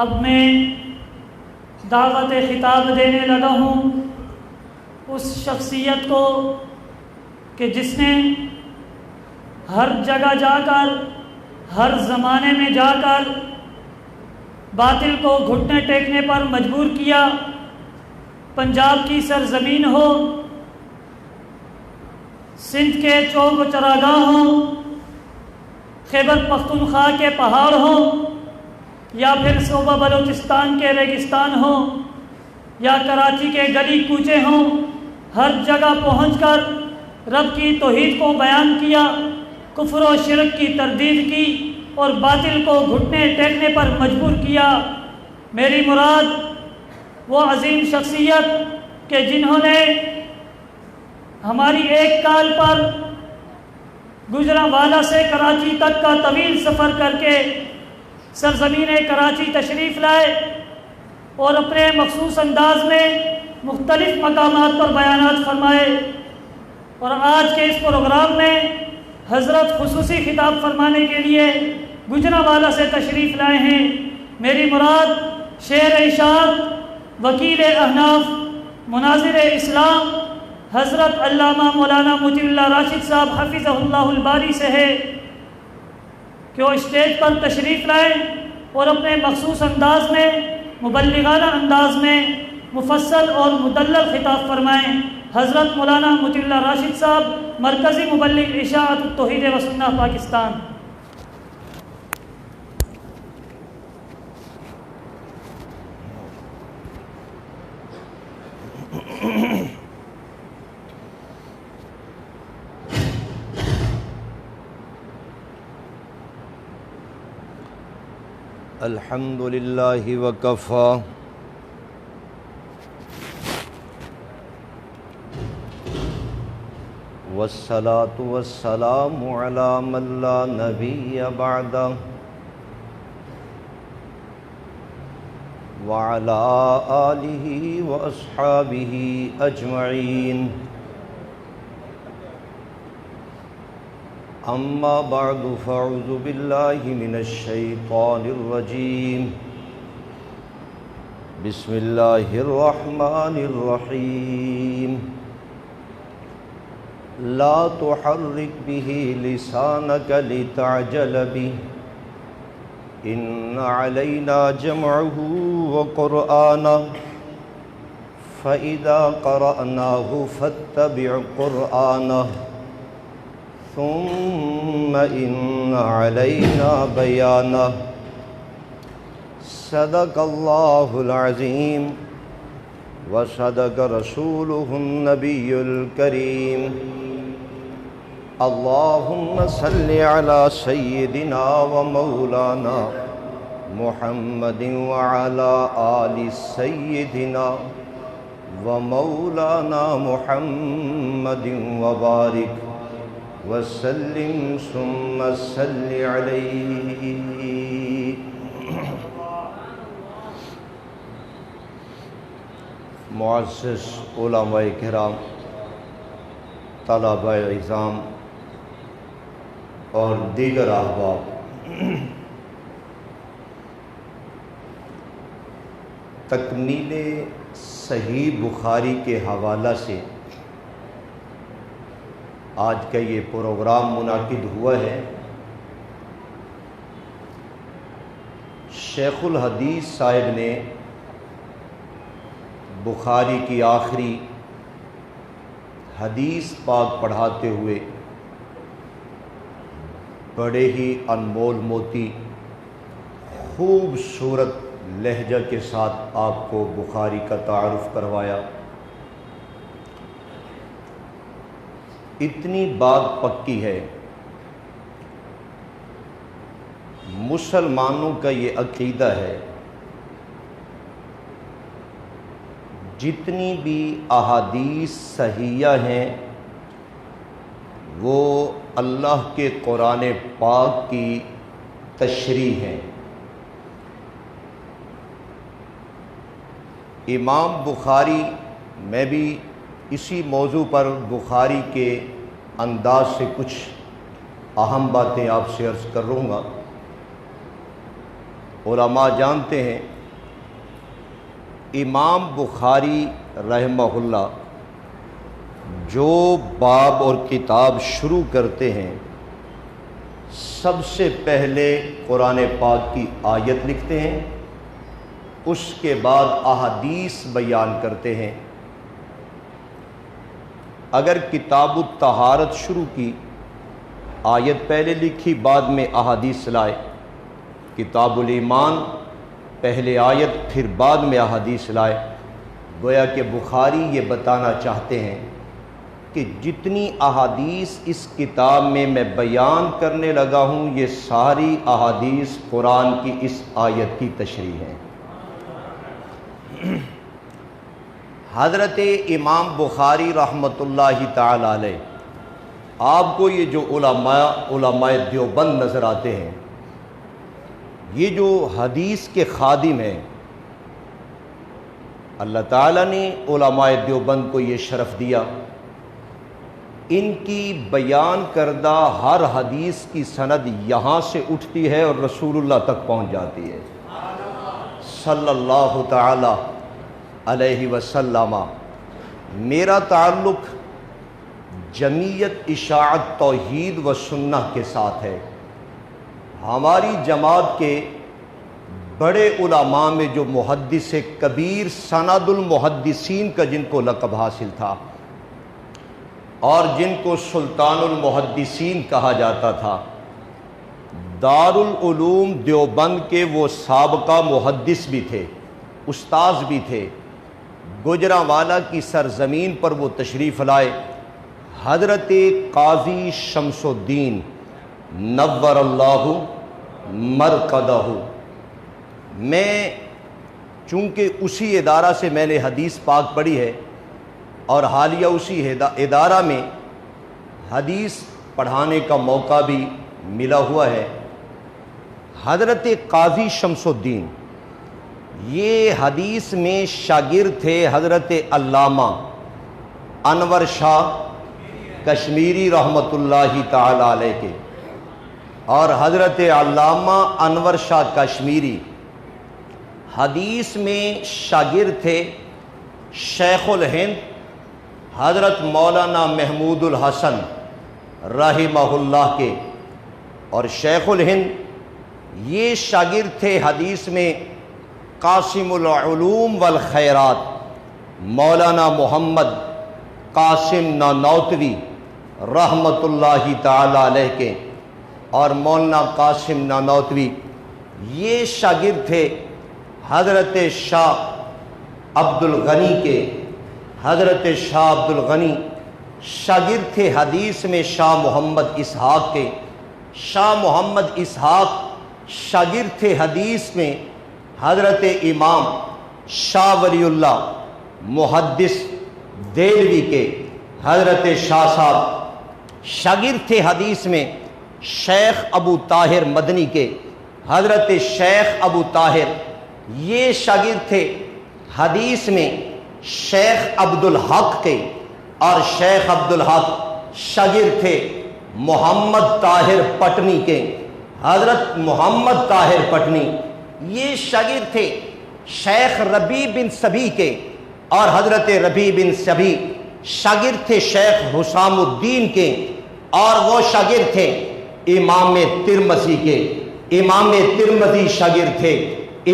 اب میں دعوت خطاب دینے لگا ہوں اس شخصیت کو کہ جس نے ہر جگہ جا کر، ہر زمانے میں جا کر باطل کو گھٹنے ٹیکنے پر مجبور کیا۔ پنجاب کی سرزمین ہو، سندھ کے چوک و چراگاہ ہوں، خیبر پختونخوا کے پہاڑ ہوں، یا پھر صوبہ بلوچستان کے ریگستان ہوں، یا کراچی کے گلی کوچے ہوں، ہر جگہ پہنچ کر رب کی توحید کو بیان کیا، کفر و شرک کی تردید کی اور باطل کو گھٹنے ٹیکنے پر مجبور کیا۔ میری مراد وہ عظیم شخصیت کہ جنہوں نے ہماری ایک کال پر گجرانوالہ سے کراچی تک کا طویل سفر کر کے سرزمین کراچی تشریف لائے اور اپنے مخصوص انداز میں مختلف مقامات پر بیانات فرمائے، اور آج کے اس پروگرام میں حضرت خصوصی خطاب فرمانے کے لیے گجرانوالہ سے تشریف لائے ہیں۔ میری مراد شیر اشاعت، وکیل احناف، مناظر اسلام حضرت علامہ مولانا مطیع اللہ راشد صاحب حفظہ اللہ الباری سے ہے کہ وہ اسٹیج پر تشریف لائیں اور اپنے مخصوص انداز میں، مبلغانہ انداز میں مفصل اور مدلل خطاب فرمائیں۔ حضرت مولانا مطیع اللہ راشد صاحب، مرکزی مبلغ اشاعت التوحید و سنہ پاکستان۔ الحمد للہ وکفی والصلاة والسلام علی من لا نبی بعدہ وعلی آلہ واصحابہ اجمعین، اما بعد فاعوذ باللہ من الشیطان الرجیم، بسم اللہ الرحمن الرحیم، لا تحرک به لسانک لتعجل به ان علینا جمعه وقرآنه فإذا قرأناه فاتبع قرآنه ثم إن علينا بيانه صدق الله العظيم وصدق رسوله النبي الكريم، اللهم صل على سيدنا ومولانا محمد وعلى آل سيدنا ومولانا محمد وبارك وسلم ثم صل علیہ۔ معزز علماء کرام، طلباء عظام اور دیگر احباب، تکمیل صحیح بخاری کے حوالہ سے آج کا یہ پروگرام منعقد ہوا ہے۔ شیخ الحدیث صاحب نے بخاری کی آخری حدیث پاک پڑھاتے ہوئے بڑے ہی انمول موتی خوبصورت لہجہ کے ساتھ آپ کو بخاری کا تعارف کروایا۔ اتنی بات پکی ہے، مسلمانوں کا یہ عقیدہ ہے جتنی بھی احادیث صحیحہ ہیں وہ اللہ کے قرآن پاک کی تشریح ہیں۔ امام بخاری، میں بھی اسی موضوع پر بخاری کے انداز سے کچھ اہم باتیں آپ سے عرض کروں گا۔ علماء جانتے ہیں امام بخاری رحمہ اللہ جو باب اور کتاب شروع کرتے ہیں سب سے پہلے قرآن پاک کی آیت لکھتے ہیں، اس کے بعد احادیث بیان کرتے ہیں۔ اگر کتاب الطہارت شروع کی، آیت پہلے لکھی بعد میں احادیث لائے، کتاب الایمان پہلے آیت پھر بعد میں احادیث لائے، گویا کہ بخاری یہ بتانا چاہتے ہیں کہ جتنی احادیث اس کتاب میں بیان کرنے لگا ہوں یہ ساری احادیث قرآن کی اس آیت کی تشریح ہیں۔ حضرت امام بخاری رحمۃ اللہ تعالی علیہ، آپ کو یہ جو علماء دیوبند نظر آتے ہیں، یہ جو حدیث کے خادم ہیں، اللہ تعالیٰ نے علماء دیوبند کو یہ شرف دیا، ان کی بیان کردہ ہر حدیث کی سند یہاں سے اٹھتی ہے اور رسول اللہ تک پہنچ جاتی ہے صلی اللہ تعالی علیہ وسلم۔ میرا تعلق جمعیت اشاعت توحید و سنہ کے ساتھ ہے۔ ہماری جماعت کے بڑے علماء میں جو محدث کبیر سند المحدثین کا جن کو لقب حاصل تھا اور جن کو سلطان المحدثین کہا جاتا تھا، دارالعلوم دیوبند کے وہ سابقہ محدث بھی تھے، استاذ بھی تھے، گوجرانوالہ کی سرزمین پر وہ تشریف لائے، حضرت قاضی شمس الدین نور اللہ مرقدہ۔ میں چونکہ اسی ادارہ سے میں نے حدیث پاک پڑھی ہے اور حالیہ اسی ادارہ میں حدیث پڑھانے کا موقع بھی ملا ہوا ہے، حضرت قاضی شمس الدین یہ حدیث میں شاگرد تھے حضرت علامہ انور شاہ کشمیری رحمۃ اللہ تعالی علیہ کے، اور حضرت علامہ انور شاہ کشمیری حدیث میں شاگرد تھے شیخ الہند حضرت مولانا محمود الحسن رحمہ اللہ کے، اور شیخ الہند یہ شاگرد تھے حدیث میں قاسم العلوم والخیرات مولانا محمد قاسم نانوتوی رحمۃ اللہ تعالی علیہ کے، اور مولانا قاسم نانوتوی یہ شاگرد تھے حضرت شاہ عبد الغنی کے۔ حضرت شاہ عبد الغنی شاگرد تھے حدیث میں شاہ محمد اسحاق کے، شاہ محمد اسحاق شاگرد تھے حدیث میں حضرت امام شاہ ولی اللہ محدث دہلوی کے، حضرت شاہ صاحب شاگرد تھے حدیث میں شیخ ابو طاہر مدنی کے، حضرت شیخ ابو طاہر یہ شاگرد تھے حدیث میں شیخ عبد الحق کے، اور شیخ عبد الحق شاگرد تھے محمد طاہر پٹنی کے، حضرت محمد طاہر پٹنی یہ شاگرد تھے شیخ ربیع بن سبی کے، اور حضرت ربیع بن سبی شاگرد تھے شیخ حسام الدین کے، اور وہ شاگرد تھے امام ترمذی کے۔ امام ترمذی شاگرد تھے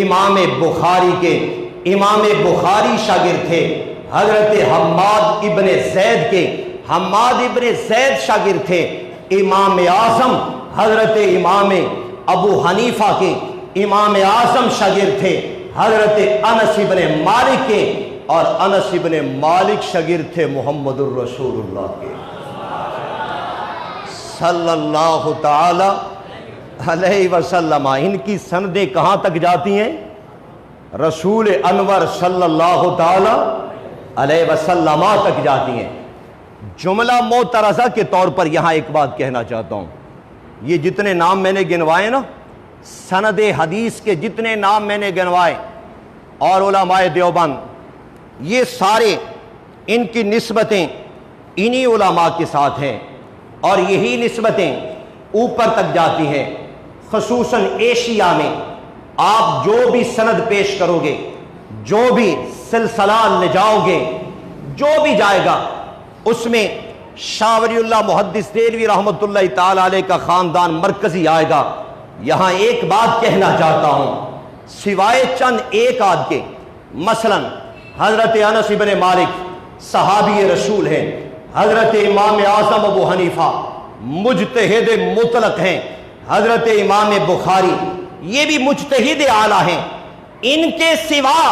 امام بخاری کے، امام بخاری شاگرد تھے حضرت حماد ابن زید کے، حماد ابن زید شاگرد تھے امام اعظم حضرت امام ابو حنیفہ کے، امام اعظم شاگرد تھے حضرت انس ابن مالک کے، اور انس ابن مالک شاگرد تھے محمد الرسول اللہ کے صلی اللہ تعالی علیہ وسلم۔ ان کی سندیں کہاں تک جاتی ہیں؟ رسول انور صلی اللہ تعالی علیہ وسلم تک جاتی ہیں۔ جملہ معترضہ کے طور پر یہاں ایک بات کہنا چاہتا ہوں، یہ جتنے نام میں نے گنوائے نا، سند حدیث کے جتنے نام میں نے گنوائے اور علماء دیوبند، یہ سارے ان کی نسبتیں انہی علماء کے ساتھ ہیں، اور یہی نسبتیں اوپر تک جاتی ہیں، خصوصاً ایشیا میں آپ جو بھی سند پیش کرو گے، جو بھی سلسلہ لے جاؤ گے، جو بھی جائے گا، اس میں شاہ ولی اللہ محدث دہلوی رحمۃ اللہ تعالی علیہ کا خاندان مرکزی آئے گا۔ یہاں ایک بات کہنا چاہتا ہوں، سوائے چند ایک آدھ کے، مثلا حضرت انس بن مالک صحابی رسول ہیں، حضرت امام اعظم ابو حنیفہ مجتہد مطلق ہیں، حضرت امام بخاری یہ بھی مجتہد اعلیٰ ہیں، ان کے سوا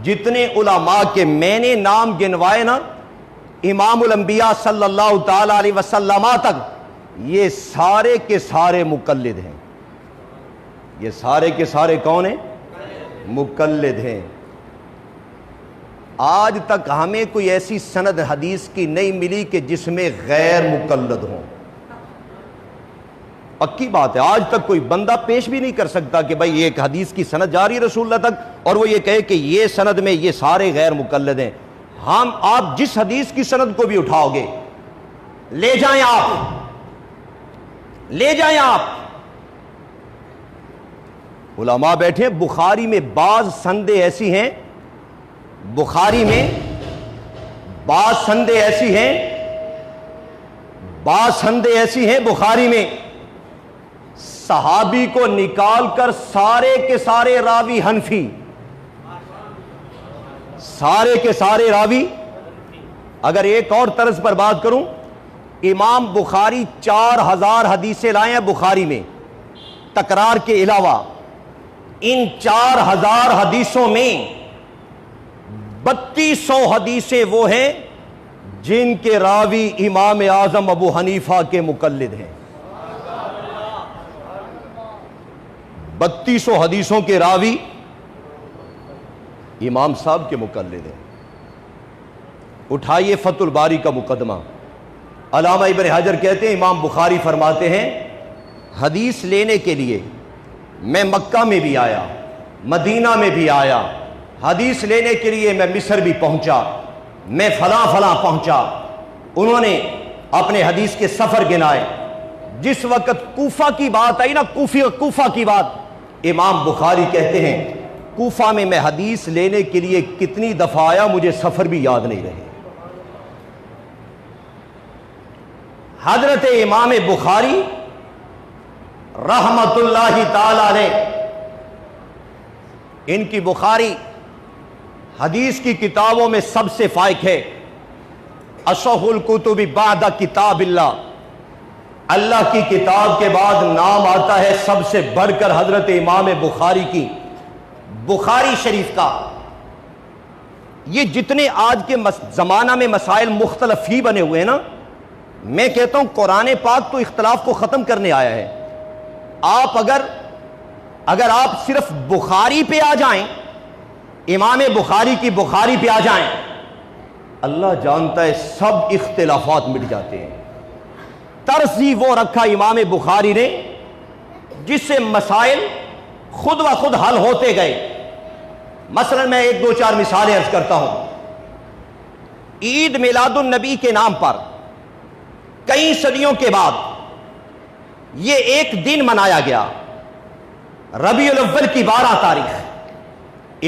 جتنے علماء کے میں نے نام گنوائے نا، امام الانبیاء صلی اللہ تعالی علیہ وسلم تک، یہ سارے کے سارے مقلد ہیں۔ یہ سارے کے سارے کون ہیں؟ مقلد ہیں۔ آج تک ہمیں کوئی ایسی سند حدیث کی نہیں ملی کہ جس میں غیر مقلد ہوں۔ پکی بات ہے، آج تک کوئی بندہ پیش بھی نہیں کر سکتا کہ بھائی ایک حدیث کی سند جاری رسول اللہ تک اور وہ یہ کہے کہ یہ سند میں یہ سارے غیر مقلد ہیں۔ ہم آپ جس حدیث کی سند کو بھی اٹھاؤ گے، لے جائیں آپ، علماء بیٹھے، بخاری میں بعض سندیں ایسی ہیں، بخاری میں بعض سندیں ایسی ہیں بخاری میں صحابی کو نکال کر سارے کے سارے راوی حنفی، سارے کے سارے راوی۔ اگر ایک اور طرز پر بات کروں، امام بخاری 4000 حدیثیں لائے ہیں بخاری میں تکرار کے علاوہ، ان 4000 حدیثوں میں 3200 حدیثیں وہ ہیں جن کے راوی امام اعظم ابو حنیفہ کے مقلد ہیں۔ 3200 حدیثوں کے راوی امام صاحب کے مقلد ہیں۔ اٹھائیے فتح الباری کا مقدمہ، علامہ ابن حجر کہتے ہیں امام بخاری فرماتے ہیں حدیث لینے کے لیے میں مکہ میں بھی آیا، مدینہ میں بھی آیا، حدیث لینے کے لیے میں مصر بھی پہنچا، میں فلاں پہنچا۔ انہوں نے اپنے حدیث کے سفر گنائے۔ جس وقت کوفہ کی بات آئی نا، کوفہ کی بات، امام بخاری کہتے ہیں کوفہ میں میں حدیث لینے کے لیے کتنی دفعہ آیا مجھے سفر بھی یاد نہیں رہے۔ حضرت امام بخاری رحمت اللہ تعالی علیہ، ان کی بخاری حدیث کی کتابوں میں سب سے فائق ہے۔ اصح الکتب بعد کتاب اللہ کی کتاب کے بعد نام آتا ہے سب سے بڑھ کر حضرت امام بخاری کی، بخاری شریف کا۔ یہ جتنے آج کے زمانہ میں مسائل مختلف ہی بنے ہوئے ہیں نا، میں کہتا ہوں قرآن پاک تو اختلاف کو ختم کرنے آیا ہے۔ آپ اگر آپ صرف بخاری پہ آ جائیں، امام بخاری کی بخاری پہ آ جائیں، اللہ جانتا ہے سب اختلافات مٹ جاتے ہیں۔ طرز ہی وہ رکھا امام بخاری نے جس سے مسائل خود و خود حل ہوتے گئے۔ مثلا میں 1-2-4 مثالیں عرض کرتا ہوں۔ عید میلاد النبی کے نام پر کئی صدیوں کے بعد یہ ایک دن منایا گیا، ربیع الاول کی 12 تاریخ۔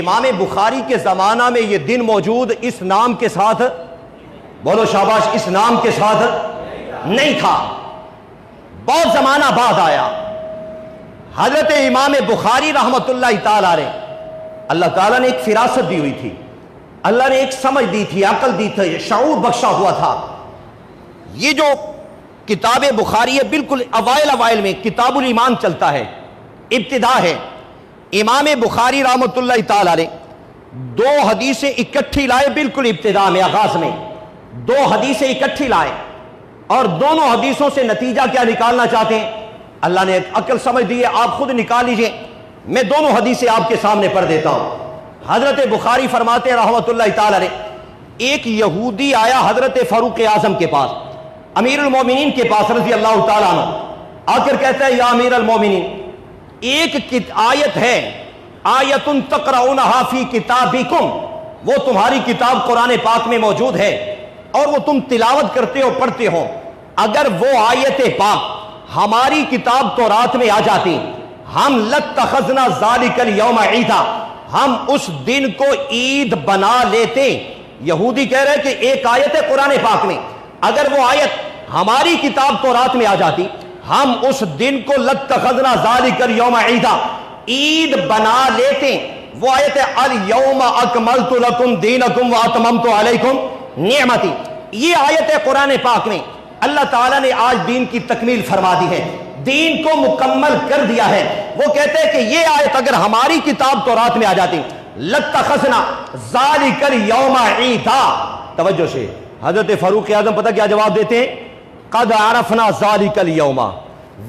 امام بخاری کے زمانہ میں یہ دن موجود اس نام کے ساتھ، بولو شاباش، اس نام کے ساتھ نہیں تھا، بہت زمانہ بعد آیا۔ حضرت امام بخاری رحمت اللہ تعالی علیہ، اللہ تعالیٰ نے ایک فراست دی ہوئی تھی، اللہ نے ایک سمجھ دی تھی، عقل دی تھی، شعور بخشا ہوا تھا۔ یہ جو کتاب بخاری ہے بالکل اوائل میں کتاب الایمان چلتا ہے، ابتدا ہے۔ امام بخاری رحمت اللہ تعالی علیہ 2 حدیثیں اکٹھی لائے، بالکل ابتدا میں، آغاز میں 2 حدیثیں اکٹھی لائے، اور دونوں حدیثوں سے نتیجہ کیا نکالنا چاہتے ہیں؟ اللہ نے ایک عقل سمجھ دی ہے، آپ خود نکال لیجئے۔ میں دونوں حدیثیں آپ کے سامنے پڑھ دیتا ہوں۔ حضرت بخاری فرماتے ہیں رحمت اللہ تعالی علیہ، ایک یہودی آیا حضرت فاروق اعظم کے پاس، امیر المومنین کے پاس رضی اللہ تعالیٰ عنہ، آ کر کہتا ہے یا امیر المومنین، ایک آیت ہے، آیت تقرؤونہا فی کتابکم، وہ تمہاری کتاب قرآن پاک میں موجود ہے اور وہ تم تلاوت کرتے ہو، پڑھتے ہو، اگر وہ آیت پاک ہماری کتاب تورات میں آ جاتی ہم لتخذنا ذالک الیوم عیدا، ہم اس دن کو عید بنا لیتے۔ یہودی کہہ رہے کہ ایک آیت ہے قرآن پاک میں، اگر وہ آیت ہماری کتاب تورات میں آ جاتی، ہم اس دن کو لتخذنا ذالک الیوم عیدا، عید بنا لیتے۔ وہ آیت ہے الیوم اکملت لکم دینکم واتممت علیکم نعمتی، یہ آیت ہے قرآن پاک میں۔ اللہ تعالیٰ نے آج دین کی تکمیل فرما دی ہے، دین کو مکمل کر دیا ہے۔ وہ کہتے ہیں کہ یہ آیت اگر ہماری کتاب تورات میں آ جاتی، لتخذنا ذالک الیوم عیدا۔ توجہ سے حضرت فاروق اعظم پتہ کیا جواب دیتے ہیں؟ قد عرفنا ذالک الیوم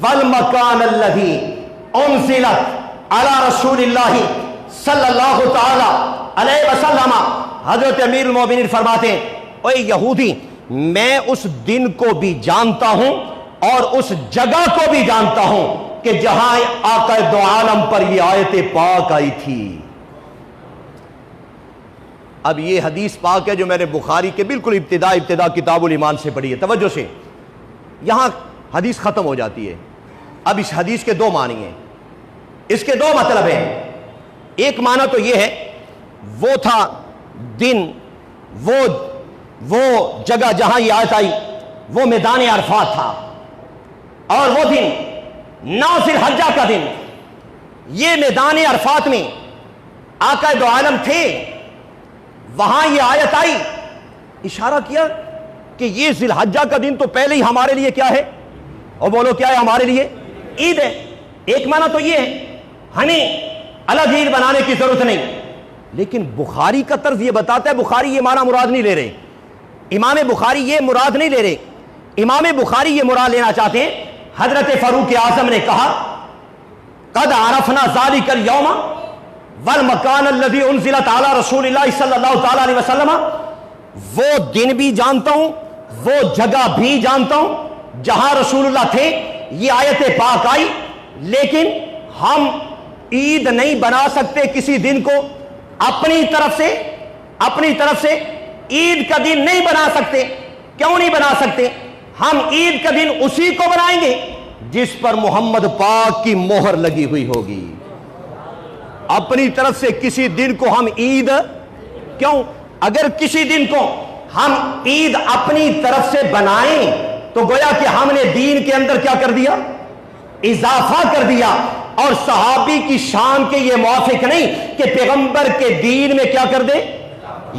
والمکان الذی انزلت علی رسول اللہ صلی اللہ تعالی علیہ وسلم۔ حضرت امیر المومنین فرماتے ہیں اے یہودی، میں اس دن کو بھی جانتا ہوں اور اس جگہ کو بھی جانتا ہوں کہ جہاں آقا دو عالم پر یہ آیت پاک آئی تھی۔ اب یہ حدیث پاک ہے جو میں نے بخاری کے بالکل ابتدا کتاب الایمان سے پڑھی ہے۔ توجہ سے یہاں حدیث ختم ہو جاتی ہے۔ اب اس حدیث کے دو معنی ہیں، اس کے دو مطلب ہیں۔ ایک معنی تو یہ ہے وہ تھا دن، وہ جگہ جہاں یہ آیت آئی وہ میدان عرفات تھا، اور وہ دن 9 ذی الحجہ کا دن، یہ میدان عرفات میں آقا دو عالم تھے، وہاں یہ آیت آئی۔ اشارہ کیا کہ یہ ذی الحجہ کا دن تو پہلے ہی ہمارے لیے کیا ہے، اور بولو کیا ہے ہمارے لیے؟ عید ہے۔ ایک معنی تو یہ ہے ہمیں الگ عید بنانے کی ضرورت نہیں، لیکن بخاری کا طرز یہ بتاتا ہے، بخاری یہ معنی مراد نہیں لے رہے، امام بخاری یہ مراد نہیں لے رہے، امام بخاری یہ مراد لینا چاہتے ہیں۔ حضرت فاروق اعظم نے کہا قد عرفنا ذالک الیوم والمکان الذی انزلت علی رسول اللہ صلی اللہ تعالی علیہ وسلم، وہ دن بھی جانتا ہوں، وہ جگہ بھی جانتا ہوں جہاں رسول اللہ تھے، یہ آیت پاک آئی، لیکن ہم عید نہیں بنا سکتے کسی دن کو، اپنی طرف سے عید کا دن نہیں بنا سکتے۔ کیوں نہیں بنا سکتے؟ ہم عید کا دن اسی کو بنائیں گے جس پر محمد پاک کی مہر لگی ہوئی ہوگی۔ اپنی طرف سے کسی دن کو ہم عید کیوں؟ اگر کسی دن کو ہم عید اپنی طرف سے بنائیں تو گویا کہ ہم نے دین کے اندر کیا کر دیا؟ اضافہ کر دیا، اور صحابی کی شان کے یہ موافق نہیں کہ پیغمبر کے دین میں کیا کر دے۔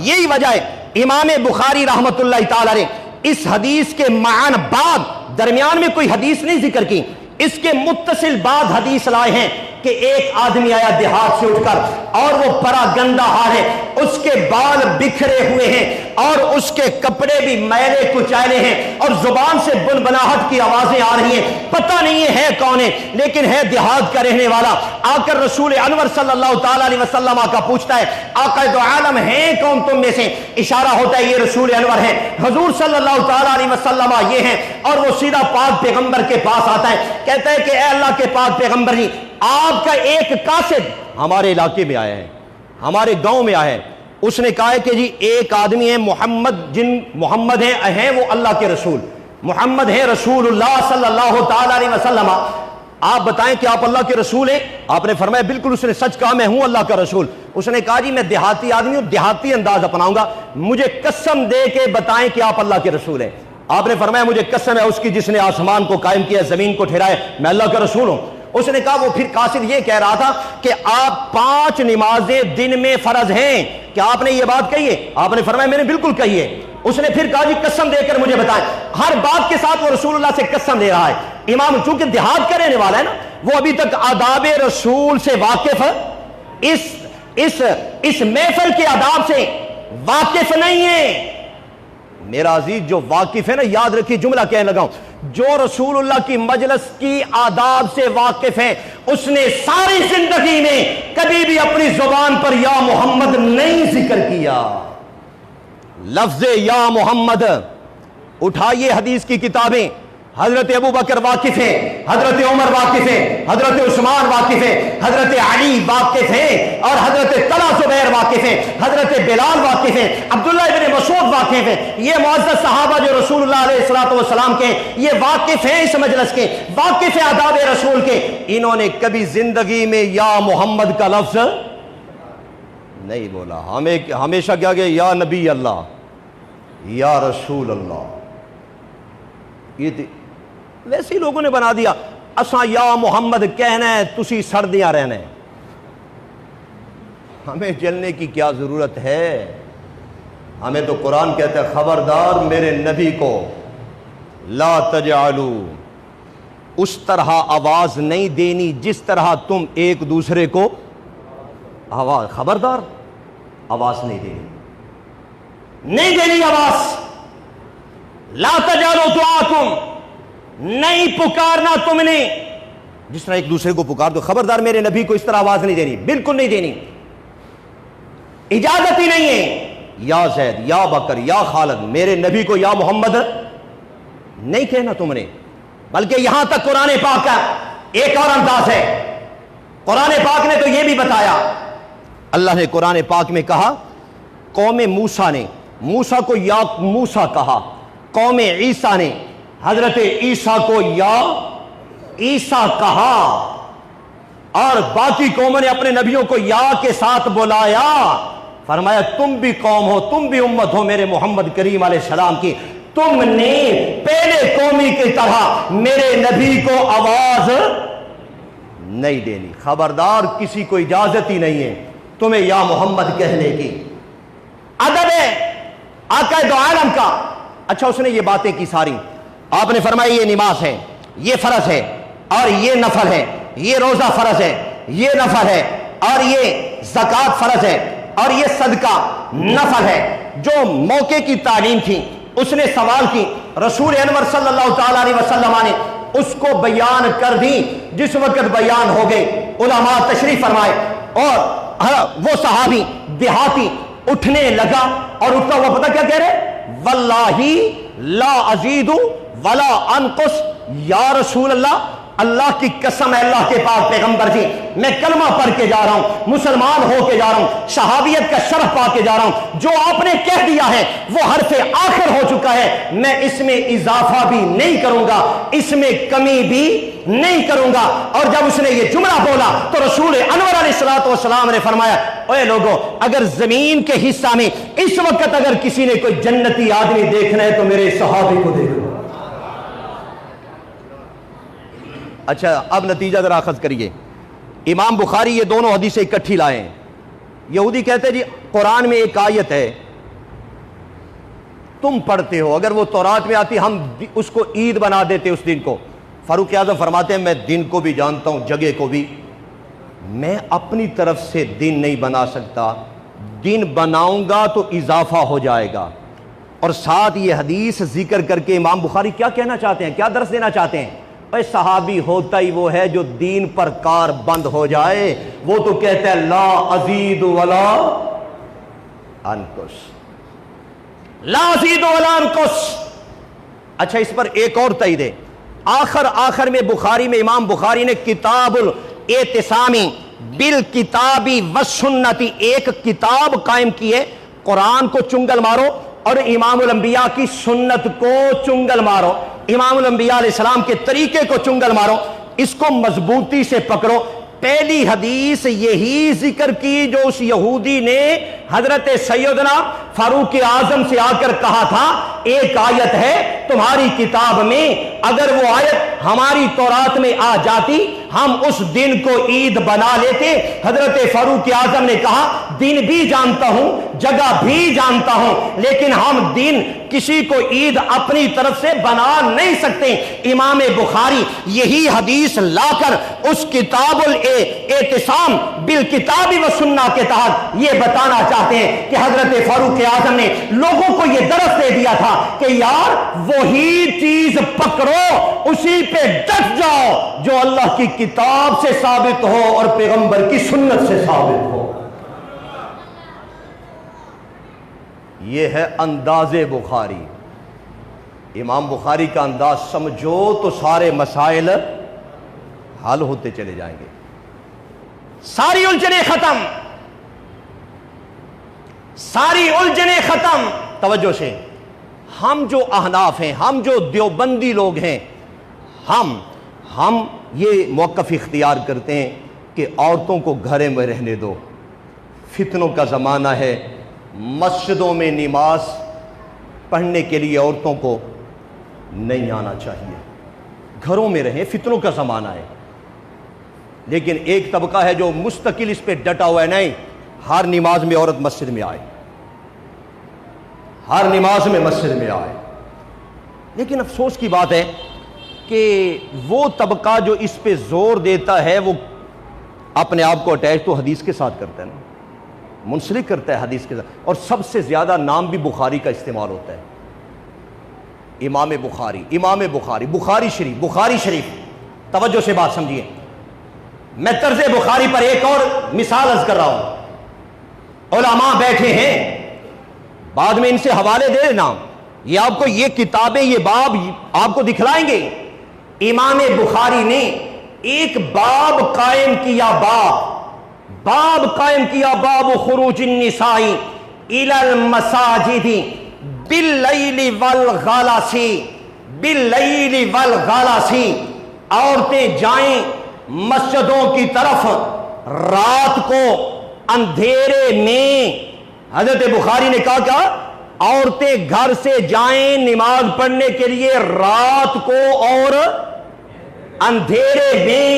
یہی وجہ ہے امام بخاری رحمت اللہ تعالی نے اس حدیث کے معان بعد درمیان میں کوئی حدیث نہیں ذکر کی، اس کے متصل بعد حدیث لائے ہیں کہ ایک آدمی آیا دیہات سے اٹھ کر اور وہ پرا گندا حال ہے، اس کے بال بکھرے ہوئے ہیں اور اس کے کپڑے بھی میلے کچیلے ہیں اور زبان سے بنبناہٹ کی آوازیں آ رہی ہیں، پتہ نہیں ہے کون ہے، لیکن ہے دیہات کا رہنے والا۔ آ کر رسول انور صلی اللہ تعالی علیہ وسلم کا پوچھتا ہے آقا دو عالم ہیں کون تم میں سے؟ اشارہ ہوتا ہے یہ رسول انور ہے، حضور صلی اللہ تعالی علیہ وسلم یہ ہیں، اور وہ سیدھا پاک پیغمبر کے پاس آتا ہے، کہتا ہے کہ اے اللہ کے پاک پیغمبر جی، آپ کا ایک قاصد ہمارے علاقے میں آیا ہے، ہمارے گاؤں میں آیا ہے، اس نے کہا ہے کہ جی ایک آدمی ہے محمد ہیں وہ اللہ کے رسول، محمد ہے رسول اللہ صلی اللہ تعالی علیہ وسلم، آپ بتائیں کہ آپ اللہ کے رسول ہیں؟ آپ نے فرمایا بالکل، اس نے سچ کہا میں ہوں اللہ کا رسول۔ اس نے کہا جی میں دیہاتی آدمی ہوں، دیہاتی انداز اپناؤں گا، مجھے قسم دے کے بتائیں کہ آپ اللہ کے رسول ہیں۔ آپ نے فرمایا مجھے قسم ہے اس کی جس نے آسمان کو قائم کیا، زمین کو ٹھہرایا، میں اللہ کا رسول ہوں۔ اس نے کہا وہ پھر قاصد یہ کہہ رہا تھا کہ آپ 5 نمازیں دن میں فرض ہیں، کیا آپ نے یہ بات کہی ہے؟ آپ نے فرمایا میں نے بالکل کہی ہے۔ اس نے پھر کہا جی قسم دے کر مجھے بتائیں، ہر بات کے ساتھ وہ رسول اللہ سے قسم دے رہا ہے۔ امام چونکہ دیہات کا رہنے والا ہے نا، وہ ابھی تک آداب رسول سے واقف ہے، اس محفل کے آداب سے واقف نہیں ہے۔ میرا عزیز جو واقف ہے نا، یاد رکھیے جملہ کہنے لگا ہوں، جو رسول اللہ کی مجلس کی آداب سے واقف ہے، اس نے ساری زندگی میں کبھی بھی اپنی زبان پر یا محمد نہیں ذکر کیا۔ لفظ یا محمد اٹھائیے حدیث کی کتابیں، حضرت ابو بکر واقف ہیں، حضرت عمر واقف ہیں، حضرت عثمان واقف ہیں، حضرت علی واقف ہیں، اور حضرت طلحہ زبیر واقف ہیں، حضرت بلال واقف ہیں، عبداللہ ابن مسعود واقف ہیں۔ یہ معزز صحابہ جو رسول اللہ علیہ الصلوۃ والسلام کے، یہ واقف ہیں اس مجلس کے، واقف ہیں آداب رسول کے۔ انہوں نے کبھی زندگی میں یا محمد کا لفظ نہیں بولا، ہمیشہ کیا کہ یا نبی اللہ، یا رسول اللہ۔ یہ ویسے ہی لوگوں نے بنا دیا، اساں یا محمد کہنا ہے، تسی سردیاں رہنا ہے۔ ہمیں جلنے کی کیا ضرورت ہے؟ ہمیں تو قرآن کہتا ہے خبردار میرے نبی کو لا تجعلوا، اس طرح آواز نہیں دینی جس طرح تم ایک دوسرے کو آواز، خبردار آواز نہیں دینی، نہیں دینی آواز۔ لا تجعلوا دعاکم، نہیں پکارنا تم نے جس طرح ایک دوسرے کو پکار دو، خبردار میرے نبی کو اس طرح آواز نہیں دینی، بالکل نہیں دینی، اجازت ہی نہیں ہے۔ یا زید، یا بکر، یا خالد، میرے نبی کو یا محمد نہیں کہنا تم نے۔ بلکہ یہاں تک قرآن پاک کا ایک اور انداز ہے، قرآن پاک نے تو یہ بھی بتایا، اللہ نے قرآن پاک میں کہا قوم موسیٰ نے موسیٰ کو یا موسیٰ کہا، قوم عیسیٰ نے حضرت عیسیٰ کو یا عیسیٰ کہا، اور باقی قوموں نے اپنے نبیوں کو یا کے ساتھ بلایا، فرمایا تم بھی قوم ہو، تم بھی امت ہو میرے محمد کریم علیہ السلام کی، تم نے پہلے قومی کی طرح میرے نبی کو آواز نہیں دینی، خبردار کسی کو اجازت ہی نہیں ہے تمہیں یا محمد کہنے کی۔ ادب ہے آقا دو عالم کا۔ اچھا اس نے یہ باتیں کی ساری، آپ نے فرمایا یہ نماز ہے، یہ فرض ہے، اور یہ نفل ہے، یہ روزہ فرض ہے، یہ نفل ہے، اور یہ زکوٰۃ فرض ہے، اور یہ صدقہ نفل ہے۔ جو موقع کی تعلیم تھی اس نے سوال کی، رسول انور صلی اللہ تعالیٰ علیہ وسلم نے اس کو بیان کر دی۔ جس وقت بیان ہو گئی علماء تشریف فرمائے، اور وہ صحابی دیہاتی اٹھنے لگا، اور اٹھتا ہوا پتہ کیا کہہ رہے؟ واللہ لا ازید ولا انقص، یا رسول اللہ، اللہ کی قسم ہے اللہ کے پاک پیغمبر جی، میں کلمہ پڑھ کے جا رہا ہوں، مسلمان ہو کے جا رہا ہوں، شہادیت کا شرف پا کے جا رہا ہوں، جو آپ نے کہہ دیا ہے وہ حرف آخر ہو چکا ہے، میں اس میں اضافہ بھی نہیں کروں گا، اس میں کمی بھی نہیں کروں گا۔ اور جب اس نے یہ جملہ بولا تو رسول انور علیہ السلام نے فرمایا، اے لوگوں، اگر زمین کے حصہ میں اس وقت اگر کسی نے کوئی جنتی آدمی دیکھنا ہے تو میرے صحابی کو دیکھو۔ اچھا اب نتیجہ ذرا اخذ کریے، امام بخاری یہ دونوں حدیثیں اکٹھی لائے ہیں۔ یہودی کہتے ہیں جی قرآن میں ایک آیت ہے تم پڑھتے ہو، اگر وہ تورات میں آتی ہم اس کو عید بنا دیتے اس دن کو۔ فاروق اعظم فرماتے ہیں میں دن کو بھی جانتا ہوں، جگہ کو بھی، میں اپنی طرف سے دن نہیں بنا سکتا، دن بناؤں گا تو اضافہ ہو جائے گا۔ اور ساتھ یہ حدیث ذکر کر کے امام بخاری کیا کہنا چاہتے ہیں، کیا درس دینا چاہتے ہیں؟ اے صحابی ہوتا ہی وہ ہے جو دین پر کار بند ہو جائے، وہ تو کہتا ہے لا ازید ولا انقص، لا ازید ولا انقص۔ اچھا اس پر ایک اور تائید ہے، آخر میں بخاری میں امام بخاری نے کتاب الاعتصامی بالکتابی والسنتی ایک کتاب قائم کی ہے، قرآن کو چنگل مارو اور امام الانبیاء کی سنت کو چنگل مارو، امام الانبیاء علیہ السلام کے طریقے کو چنگل مارو، اس کو مضبوطی سے پکڑو۔ پہلی حدیث یہی ذکر کی جو اس یہودی نے حضرت سیدنا فاروق اعظم سے آ کر کہا تھا، ایک آیت ہے تمہاری کتاب میں، اگر وہ آیت ہماری تورات میں آ جاتی ہم اس دن کو عید بنا لیتے۔ حضرت فاروق اعظم نے کہا دن بھی جانتا ہوں، جگہ بھی جانتا ہوں، لیکن ہم دن کسی کو عید اپنی طرف سے بنا نہیں سکتے۔ امام بخاری یہی حدیث لا کر اس کتاب الاعتصام بالکتاب والسنہ کے تحت یہ بتانا چاہتے ہیں کہ حضرت فاروق اعظم نے لوگوں کو یہ درس دے دیا تھا کہ یار وہی چیز پکڑو، اسی پہ ڈٹ جاؤ جو اللہ کی کتاب سے ثابت ہو اور پیغمبر کی سنت سے ثابت ہو۔ یہ ہے انداز بخاری۔ امام بخاری کا انداز سمجھو تو سارے مسائل حل ہوتے چلے جائیں گے، ساری الجھنیں ختم، ساری الجھنیں ختم۔ توجہ سے، ہم جو احناف ہیں، ہم جو دیوبندی لوگ ہیں، ہم یہ موقف اختیار کرتے ہیں کہ عورتوں کو گھرے میں رہنے دو، فتنوں کا زمانہ ہے، مسجدوں میں نماز پڑھنے کے لیے عورتوں کو نہیں آنا چاہیے، گھروں میں رہیں، فتنوں کا زمانہ ہے۔ لیکن ایک طبقہ ہے جو مستقل اس پہ ڈٹا ہوا ہے، نہیں، ہر نماز میں عورت مسجد میں آئے، ہر نماز میں مسجد میں آئے۔ لیکن افسوس کی بات ہے کہ وہ طبقہ جو اس پہ زور دیتا ہے وہ اپنے آپ کو اٹیچ تو حدیث کے ساتھ کرتا ہے نا، منسلک کرتا ہے حدیث کے ساتھ، اور سب سے زیادہ نام بھی بخاری کا استعمال ہوتا ہے، امام بخاری، بخاری شریف۔ توجہ سے بات سمجھیے، میں طرز بخاری پر ایک اور مثال عرض کر رہا ہوں، علماء بیٹھے ہیں، بعد میں ان سے حوالے دے دینا، یہ آپ کو یہ کتابیں، یہ باب آپ کو دکھلائیں گے۔ امام بخاری نے ایک باب قائم کیا، باب قائم کیا، باب خروج النساء الى المساجد باللیل والغلاس، عورتیں جائیں مسجدوں کی طرف رات کو اندھیرے میں۔ حضرت بخاری نے کہا کیا؟ عورتیں گھر سے جائیں نماز پڑھنے کے لیے رات کو اور اندھیرے میں،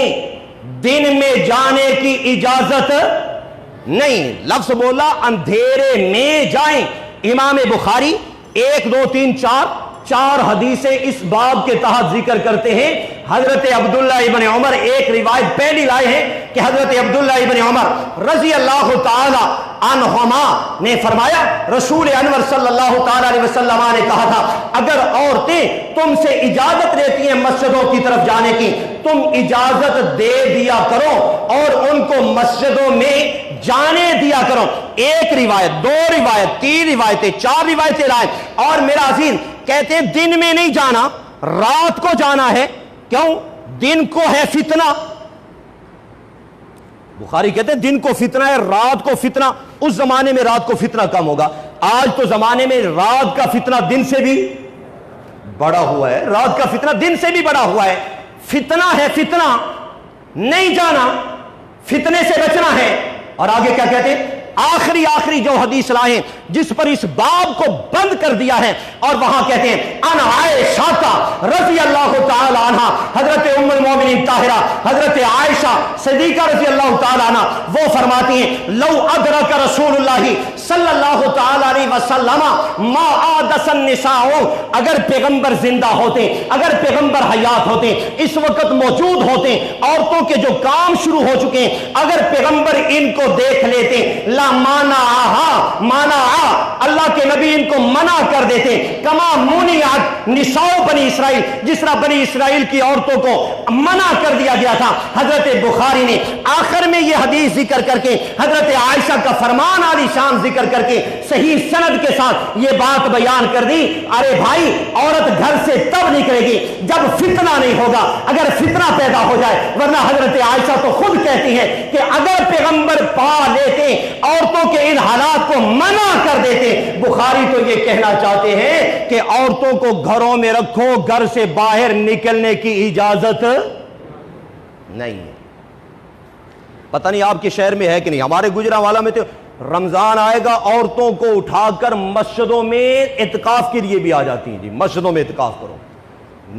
دن میں جانے کی اجازت نہیں، لفظ بولا اندھیرے میں جائیں۔ امام بخاری 1 2 3 4 حدیثیں اس باب کے تحت ذکر کرتے ہیں۔ حضرت عبداللہ ابن عمر ایک روایت پہلی لائے ہیں کہ حضرت عبداللہ ابن عمر رضی اللہ تعالی عنہما نے فرمایا، رسول انور صلی اللہ تعالی علیہ وسلم نے کہا تھا، اگر عورتیں تم سے اجازت لیتی ہیں مسجدوں کی طرف جانے کی، تم اجازت دے دیا کرو اور ان کو مسجدوں میں جانے دیا کرو۔ ایک روایت، 2 روایت، 3 روایتیں، 4 روایتیں لائے، اور میرا عزیز کہتے ہیں دن میں نہیں جانا، رات کو جانا ہے۔ کیوں؟ دن کو ہے فتنہ، بخاری کہتے ہیں دن کو فتنہ ہے، رات کو فتنہ۔ اس زمانے میں رات کو فتنہ کم ہوگا، آج تو زمانے میں رات کا فتنہ دن سے بھی بڑا ہوا ہے، رات کا فتنہ دن سے بھی بڑا ہوا ہے۔ فتنہ ہے، فتنہ نہیں جانا، فتنے سے بچنا ہے۔ اور آگے کیا کہتے ہیں؟ آخری جو حدیث لائے ہیں جس پر اس باب کو بند کر دیا ہے، اور وہاں کہتے ہیں ان عائشہ رضی اللہ تعالی عنہ، حضرت ام المومنین طاہرہ حضرت عائشہ صدیقہ رضی اللہ تعالی عنہ وہ فرماتی ہیں، لو ادرک رسول اللہ صلی اللہ تعالی علیہ وسلم ما عادس النساء، اگر پیغمبر زندہ ہوتے، اگر پیغمبر حیات ہوتے، اس وقت موجود ہوتے، عورتوں کے جو کام شروع ہو چکے ہیں، اگر پیغمبر ان کو دیکھ لیتے، لا مانا اللہ کے نبی ان کو منع کر دیتے، کما منعت نساء بنی اسرائیل، جس طرح بنی اسرائیل کی عورتوں کو منع کر دیا گیا تھا۔ حضرت بخاری نے آخر میں یہ حدیث ذکر کر کے، حضرت عائشہ کا فرمان عالی شان ذکر کر کے صحیح سند کے ساتھ یہ بات بیان کر دی، ارے بھائی عورت گھر سے تب نکلے گی جب فتنہ نہیں ہوگا، اگر فتنہ پیدا ہو جائے، ورنہ حضرت عائشہ تو خود کہتی ہیں کہ اگر پیغمبر پا لیتے عورتوں کے ان حالات کو منع کر دیتے۔ بخاری تو یہ کہنا چاہتے ہیں کہ عورتوں کو گھروں میں رکھو، گھر سے باہر نکلنے کی اجازت نہیں ہے۔ پتہ نہیں آپ کے شہر میں ہے کہ نہیں، ہمارے گجرانوالہ میں تو رمضان آئے گا عورتوں کو اٹھا کر مسجدوں میں اعتکاف کے لیے بھی آ جاتی ہیں، جی مسجدوں میں اعتکاف کرو،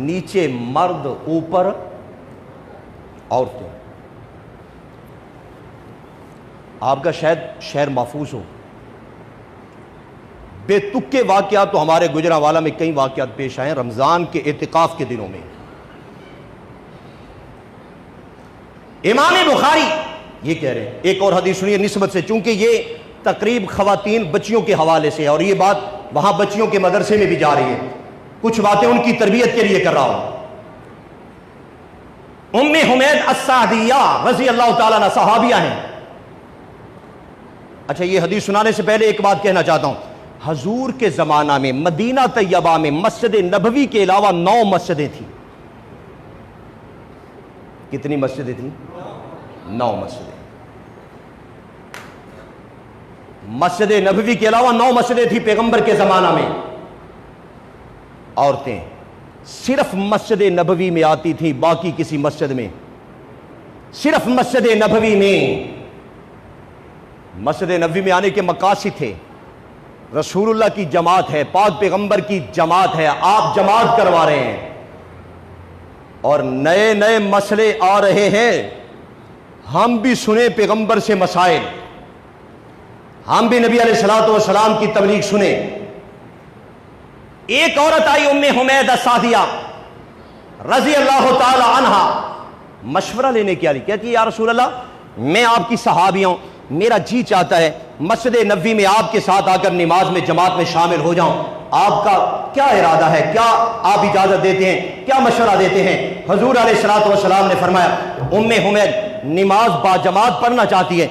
نیچے مرد اوپر عورتیں۔ آپ کا شاید شہر محفوظ ہو، بے تکے واقعات تو ہمارے گجرانوالہ میں کئی واقعات پیش آئے ہیں رمضان کے اعتکاف کے دنوں میں۔ امام بخاری یہ کہہ رہے ہیں، ایک اور حدیث سنیے نسبت سے، چونکہ یہ تقریب خواتین بچیوں کے حوالے سے ہے اور یہ بات وہاں بچیوں کے مدرسے میں بھی جا رہی ہے، کچھ باتیں ان کی تربیت کے لیے کر رہا ہوں۔ ام حمید السعدیہ رضی اللہ تعالیٰ عنہ صحابیہ ہیں۔ اچھا یہ حدیث سنانے سے پہلے ایک بات کہنا چاہتا ہوں، حضور کے زمانہ میں مدینہ طیبہ میں مسجد نبوی کے علاوہ 9 مسجدیں تھیں. کتنی مسجدیں تھیں؟ 9 مسجدیں. مسجد نبوی کے علاوہ 9 مسجدیں تھیں پیغمبر کے زمانہ میں. عورتیں صرف مسجد نبوی میں آتی تھیں، باقی کسی مسجد میں. صرف مسجد نبوی میں. مسجد نبوی میں آنے کے مقاصد تھے. رسول اللہ کی جماعت ہے، پاک پیغمبر کی جماعت ہے، آپ جماعت کروا رہے ہیں اور نئے نئے مسئلے آ رہے ہیں. ہم بھی سنیں پیغمبر سے مسائل، ہم بھی نبی علیہ الصلوۃ والسلام کی تبلیغ سنیں. ایک عورت آئی ام حمیدہ سعدیہ رضی اللہ تعالی عنہا مشورہ لینے کے لیے، کہتی ہے یا رسول اللہ میں آپ کی صحابی ہوں، میرا جی چاہتا ہے مسجد نبوی میں آپ کے ساتھ آ کر نماز میں جماعت میں شامل ہو جاؤں. آپ کا کیا ارادہ ہے؟ کیا آپ اجازت دیتے ہیں؟ کیا مشورہ دیتے ہیں؟ حضور علیہ الصلوۃ والسلام نے فرمایا ام حمید نماز با جماعت پڑھنا چاہتی ہے،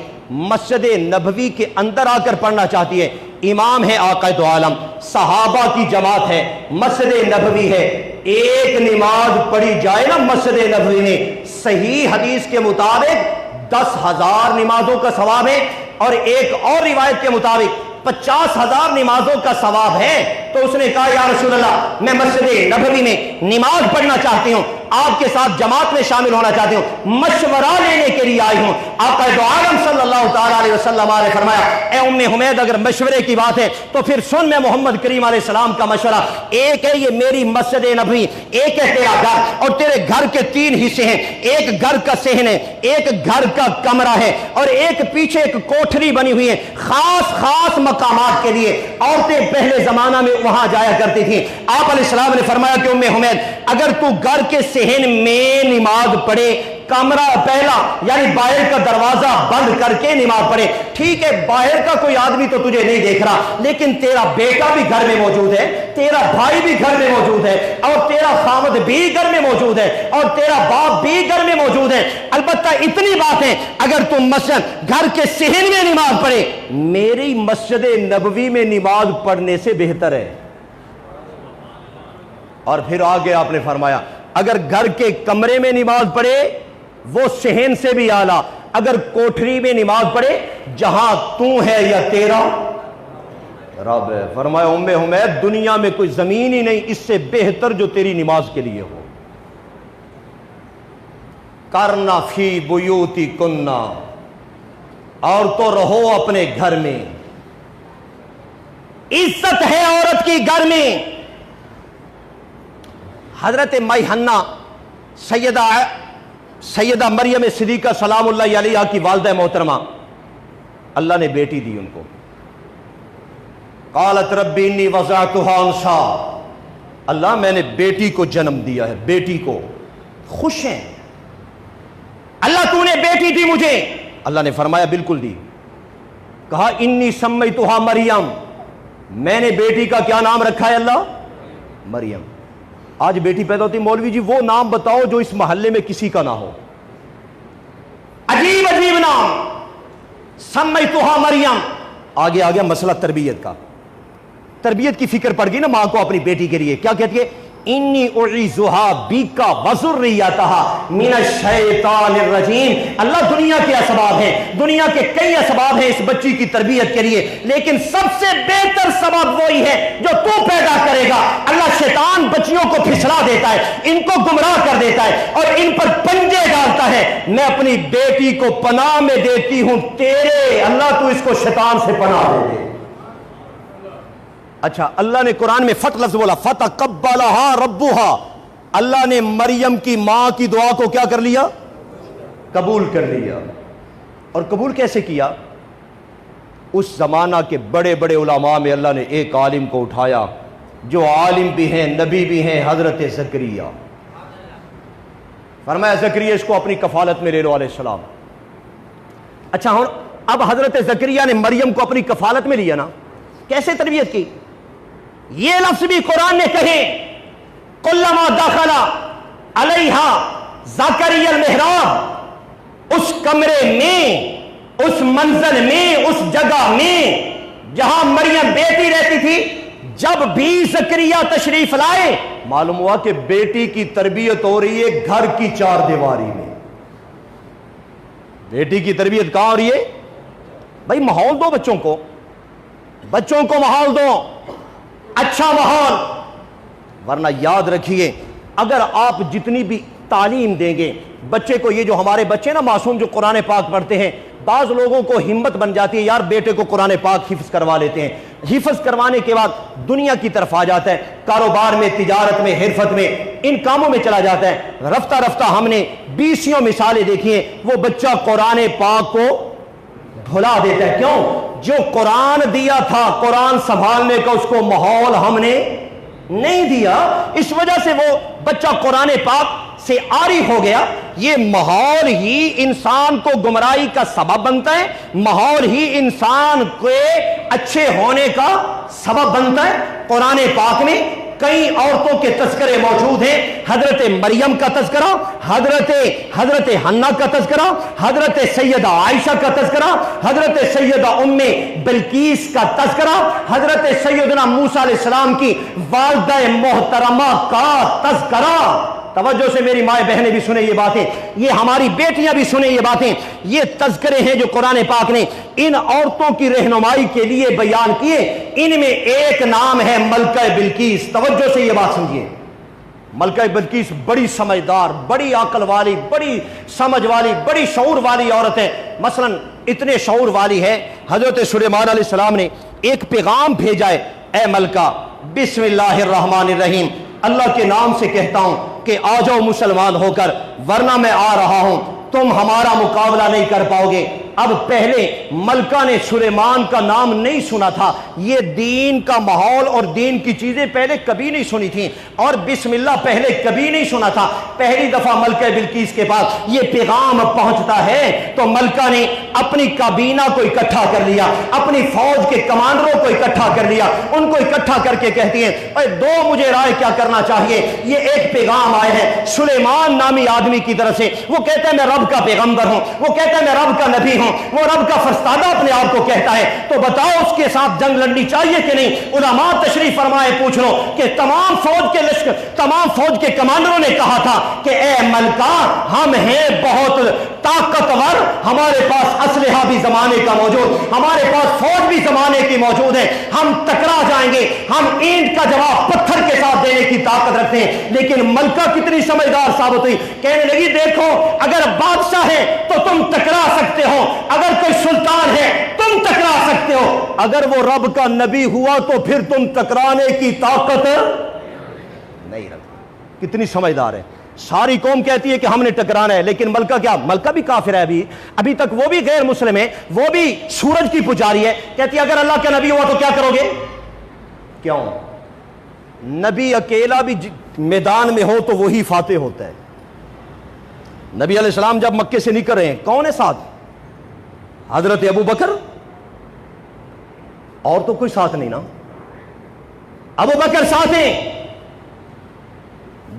مسجد نبوی کے اندر آ کر پڑھنا چاہتی ہے. امام ہے آقا دو عالم، صحابہ کی جماعت ہے، مسجد نبوی ہے. ایک نماز پڑھی جائے نا مسجد نبوی میں، صحیح حدیث کے مطابق 10,000 نمازوں کا ثواب ہے، اور ایک اور روایت کے مطابق 50,000 نمازوں کا ثواب ہے. تو اس نے کہا یا رسول اللہ میں مسجد نبوی میں نماز پڑھنا چاہتی ہوں، آپ کے ساتھ جماعت میں شامل ہونا چاہتی ہوں، مشورہ لینے کے لیے آئی ہوں. آقا دو عالم صلی اللہ تعالی علیہ وسلم نے فرمایا اے ام حمید اگر مشورے کی بات ہے تو پھر سن میں محمد کریم علیہ السلام کا مشورہ. ایک ہے یہ میری مسجد نبوی، ایک ہے تیرا گھر، اور تیرے گھر کے 3 حصے ہیں. ایک گھر کا صحن ہے، ایک گھر کا کمرہ ہے، اور ایک پیچھے ایک کوٹھری بنی ہوئی ہے خاص خاص مقامات کے لیے. عورتیں پہلے زمانہ میں وہاں جایا کرتی تھیں. آپ علیہ السلام نے فرمایا کہ ام حمید اگر تو گھر کے صحن میں نماز پڑھے، کمرہ پہلا یعنی باہر کا دروازہ بند کر کے نماز پڑھے، ٹھیک ہے باہر کا کوئی آدمی تو تجھے نہیں دیکھ رہا، لیکن تیرا بیٹا بھی گھر میں موجود ہے، تیرا بھائی بھی گھر میں موجود ہے، اور تیرا خامد بھی گھر میں موجود ہے، اور تیرا باپ بھی گھر میں موجود ہے. البتہ اتنی بات ہے اگر تم مسجد گھر کے صحن میں نماز پڑھے میری مسجد نبوی میں نماز پڑھنے سے بہتر ہے. اور پھر آگے آپ نے فرمایا اگر گھر کے کمرے میں نماز پڑھے وہ صحن سے بھی اعلیٰ، اگر کوٹھری میں نماز پڑھے جہاں تو ہے یا تیرا رب ہے. فرمایا ام حمید دنیا میں کوئی زمین ہی نہیں اس سے بہتر جو تیری نماز کے لیے ہو. کرنا فی بیوتی کننا، اور تو رہو اپنے گھر میں. عزت ہے عورت کی گھر میں. حضرت میحنہ سیدہ مریم صدیقہ سلام اللہ علیہ کی والدہ محترمہ، اللہ نے بیٹی دی ان کو. قالت ربی انی وضعتها انثى، اللہ میں نے بیٹی کو جنم دیا ہے، بیٹی کو. خوش ہیں اللہ تو نے بیٹی دی مجھے؟ اللہ نے فرمایا بالکل دی. کہا انی سمیتها مریم، میں نے بیٹی کا کیا نام رکھا ہے اللہ؟ مریم. آج بیٹی پیدا ہوتی مولوی جی وہ نام بتاؤ جو اس محلے میں کسی کا نہ ہو. عجیب عجیب نام. سمیتها مریم. آگے آ گیا مسئلہ تربیت کا. تربیت کی فکر پڑ گئی نا ماں کو اپنی بیٹی کے لیے. کیا کہتی ہے؟ انی اعیذها بک وذریتها من الشیطان الرجیم. اللہ دنیا کے اسباب ہیں، دنیا کے کئی اسباب ہیں اس بچی کی تربیت کے لیے، لیکن سب سے بہتر سبب وہی ہے جو تو پیدا کرے گا. اللہ شیطان بچیوں کو پھسلا دیتا ہے، ان کو گمراہ کر دیتا ہے اور ان پر پنجے ڈالتا ہے. میں اپنی بیٹی کو پناہ میں دیتی ہوں تیرے، اللہ تو اس کو شیطان سے پناہ دے دے. اچھا اللہ نے قرآن میں فت لفظ بولا، فتقبلها ربها، اللہ نے مریم کی ماں کی دعا کو کیا کر لیا؟ قبول کر لیا. اور قبول کیسے کیا؟ اس زمانہ کے بڑے بڑے علماء میں اللہ نے ایک عالم کو اٹھایا جو عالم بھی ہیں نبی بھی ہیں، حضرت زکریا. فرمایا زکریا اس کو اپنی کفالت میں لے لو علیہ السلام. اچھا ہوں اب حضرت زکریا نے مریم کو اپنی کفالت میں لیا نا، کیسے تربیت کی؟ یہ لفظ بھی قرآن نے کہے کلما دخل علیہا زکریا المحراب، اس کمرے میں، اس منزل میں، اس جگہ میں جہاں مریم بیٹی رہتی تھی، جب بھی زکریا تشریف لائے معلوم ہوا کہ بیٹی کی تربیت ہو رہی ہے گھر کی چار دیواری میں۔ بیٹی کی تربیت کہاں ہو رہی ہے؟ بھائی ماحول دو بچوں کو ماحول دو، اچھا ماحول۔ ورنہ یاد رکھیے اگر آپ جتنی بھی تعلیم دیں گے بچے کو، یہ جو ہمارے بچے نا معصوم جو قرآن پاک پڑھتے ہیں، بعض لوگوں کو ہمت بن جاتی ہے یار بیٹے کو قرآن پاک حفظ کروا لیتے ہیں، حفظ کروانے کے بعد دنیا کی طرف آ جاتا ہے، کاروبار میں، تجارت میں، حرفت میں، ان کاموں میں چلا جاتا ہے۔ رفتہ رفتہ ہم نے 20 مثالیں دیکھی ہیں، وہ بچہ قرآن پاک کو بھلا دیتا ہے۔ کیوں؟ جو قرآن دیا تھا قرآن سنبھالنے کا، اس کو ماحول ہم نے نہیں دیا، اس وجہ سے وہ بچہ قرآن پاک سے عاری ہو گیا۔ یہ ماحول ہی انسان کو گمراہی کا سبب بنتا ہے، ماحول ہی انسان کے اچھے ہونے کا سبب بنتا ہے۔ قرآن پاک میں کئی عورتوں کے تذکرے موجود ہیں، حضرت مریم کا تذکرہ، حضرت حنا کا تذکرہ، حضرت سیدہ عائشہ کا تذکرہ، حضرت سیدہ ام بلقیس کا تذکرہ، حضرت سیدنا موسیٰ علیہ السلام کی والدہ محترمہ کا تذکرہ۔ توجہ سے میری مائیں بہنیں بھی سنیں یہ باتیں، یہ ہماری بیٹیاں بھی سنیں یہ باتیں، یہ تذکرے ہیں جو قرآن پاک نے ان عورتوں کی رہنمائی کے لیے بیان کیے۔ ان میں ایک نام ہے ملکہ بلقیس۔ توجہ سے یہ بات سمجھیے، ملکہ بلقیس بڑی سمجھدار، بڑی عقل والی، بڑی سمجھ والی، بڑی شعور والی عورت ہے۔ مثلا اتنے شعور والی ہے، حضرت سلیمان علیہ السلام نے ایک پیغام بھیجا ہے، اے ملکہ بسم اللہ الرحمن الرحیم، اللہ کے نام سے کہتا ہوں کہ آ جاؤ مسلمان ہو کر، ورنہ میں آ رہا ہوں، تم ہمارا مقابلہ نہیں کر پاؤ گے۔ اب پہلے ملکہ نے سلیمان کا نام نہیں سنا تھا، یہ دین کا ماحول اور دین کی چیزیں پہلے کبھی نہیں سنی تھیں، اور بسم اللہ پہلے کبھی نہیں سنا تھا۔ پہلی دفعہ ملکہ بلقیس کے پاس یہ پیغام پہنچتا ہے تو ملکہ نے اپنی کابینہ کو اکٹھا کر لیا، اپنی فوج کے کمانڈروں کو اکٹھا کر لیا، ان کو اکٹھا کر کے کہتی ہیں اے دو مجھے رائے کیا کرنا چاہیے۔ یہ ایک پیغام آئے ہیں سلیمان نامی آدمی کی طرف سے، وہ کہتا ہے میں رب کا پیغمبر ہوں، وہ کہتا ہے میں رب کا نبی ہوں، وہ رب کا فرستادہ اپنے آپ کو کہتا ہے، تو بتاؤ اس کے ساتھ جنگ لڑنی چاہیے کہ نہیں؟ علماء تشریف فرمائے پوچھ لو کہ تمام فوج کے کمانڈروں نے کہا تھا کہ اے ملکہ ہم ہیں بہت طاقتور، ہمارے پاس اسلحہ بھی زمانے کا موجود، ہمارے پاس فوج بھی زمانے کی موجود ہے، ہم ٹکرا جائیں گے، ہم اینٹ کا جواب پتھر کے ساتھ دینے کی طاقت رکھتے ہیں۔ لیکن ملکہ کتنی سمجھدار ثابت ہوئی، کہنے لگی دیکھو اگر بادشاہ ہے تو تم ٹکرا سکتے ہو، اگر کوئی سلطان ہے تم ٹکرا سکتے ہو، اگر وہ رب کا نبی ہوا تو پھر تم ٹکرانے کی طاقت نہیں رکھتے۔ کتنی سمجھدار ہے، ساری قوم کہتی ہے کہ ہم نے ٹکرانا ہے، لیکن ملکہ کیا؟ ملکہ بھی کافر ہے، ابھی تک وہ بھی غیر مسلم ہے، وہ بھی سورج کی پجاری ہے، کہتی ہے اگر اللہ کا نبی ہوا تو کیا کرو گے؟ کیوں؟ نبی اکیلا بھی میدان میں ہو تو وہی فاتح ہوتا ہے۔ نبی علیہ السلام جب مکے سے نکل رہے ہیں کون ہے ساتھ؟ حضرت ابو بکر، اور تو کوئی ساتھ نہیں نا، ابو بکر ساتھ ہیں۔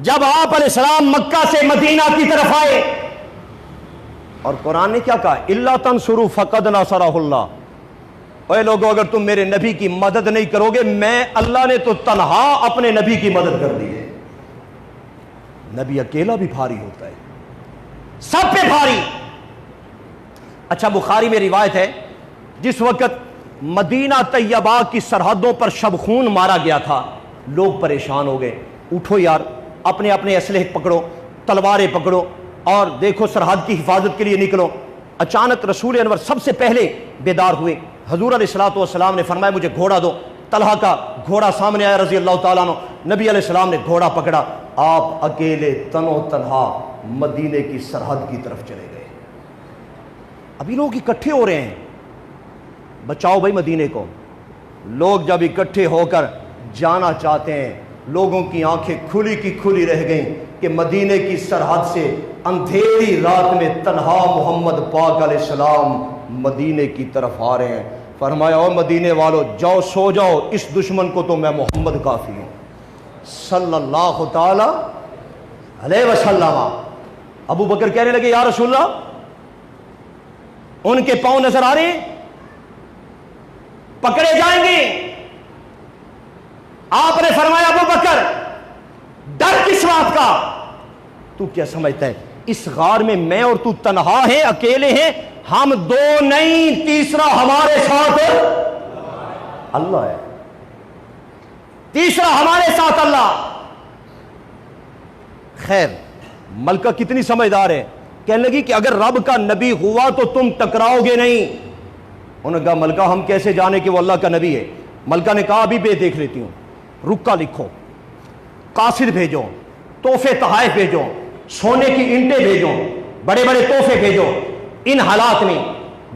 جب آپ علیہ السلام مکہ سے مدینہ کی طرف آئے اور قرآن نے کیا کہا؟ الا تنصروا فقد نصرہ اللہ، اے لوگو اگر تم میرے نبی کی مدد نہیں کرو گے، میں اللہ نے تو تنہا اپنے نبی کی مدد کر دی ہے۔ نبی اکیلا بھی بھاری ہوتا ہے، سب پہ بھاری۔ اچھا بخاری میں روایت ہے جس وقت مدینہ طیبہ کی سرحدوں پر شب خون مارا گیا تھا، لوگ پریشان ہو گئے، اٹھو یار اپنے اپنے اسلحے پکڑو، تلواریں پکڑو اور دیکھو سرحد کی حفاظت کے لیے نکلو۔ اچانک رسول انور سب سے پہلے بیدار ہوئے، حضور علیہ الصلوۃ والسلام نے فرمایا مجھے گھوڑا دو۔ طلحہ کا گھوڑا سامنے آیا رضی اللہ تعالیٰ عنہ، نبی علیہ السلام نے گھوڑا پکڑا، آپ اکیلے تنو تنہا مدینے کی سرحد کی طرف چلے گئے۔ ابھی لوگ اکٹھے ہو رہے ہیں، بچاؤ بھائی مدینے کو۔ لوگ جب اکٹھے ہو کر جانا چاہتے ہیں، لوگوں کی آنکھیں کھلی کی کھلی رہ گئیں کہ مدینے کی سرحد سے اندھیری رات میں تنہا محمد پاک علیہ السلام مدینے کی طرف آ رہے ہیں۔ فرمایا او مدینے والو جاؤ سو جاؤ، اس دشمن کو تو میں محمد کافی ہوں صلی اللہ تعالی علیہ وسلم۔ ابو بکر کہنے لگے یا رسول اللہ ان کے پاؤں نظر آ رہے ہیں؟ پکڑے جائیں گے. آپ نے فرمایا ابو بکر ڈر کس بات کا؟ تو کیا سمجھتا ہے اس غار میں میں اور تو تنہا ہیں، اکیلے ہیں؟ ہم دو نہیں، تیسرا ہمارے ساتھ اللہ ہے، تیسرا ہمارے ساتھ اللہ. خیر ملکہ کتنی سمجھدار ہے، کہنے لگی کہ اگر رب کا نبی ہوا تو تم ٹکراؤ گے نہیں. انہوں نے کہا ملکہ ہم کیسے جانے کہ وہ اللہ کا نبی ہے؟ ملکہ نے کہا ابھی بے دیکھ لیتی ہوں، رکا لکھو، قاصد بھیجو، تحفے تحائف بھیجو، سونے کی اینٹیں بھیجو، بڑے بڑے تحفے بھیجو. ان حالات میں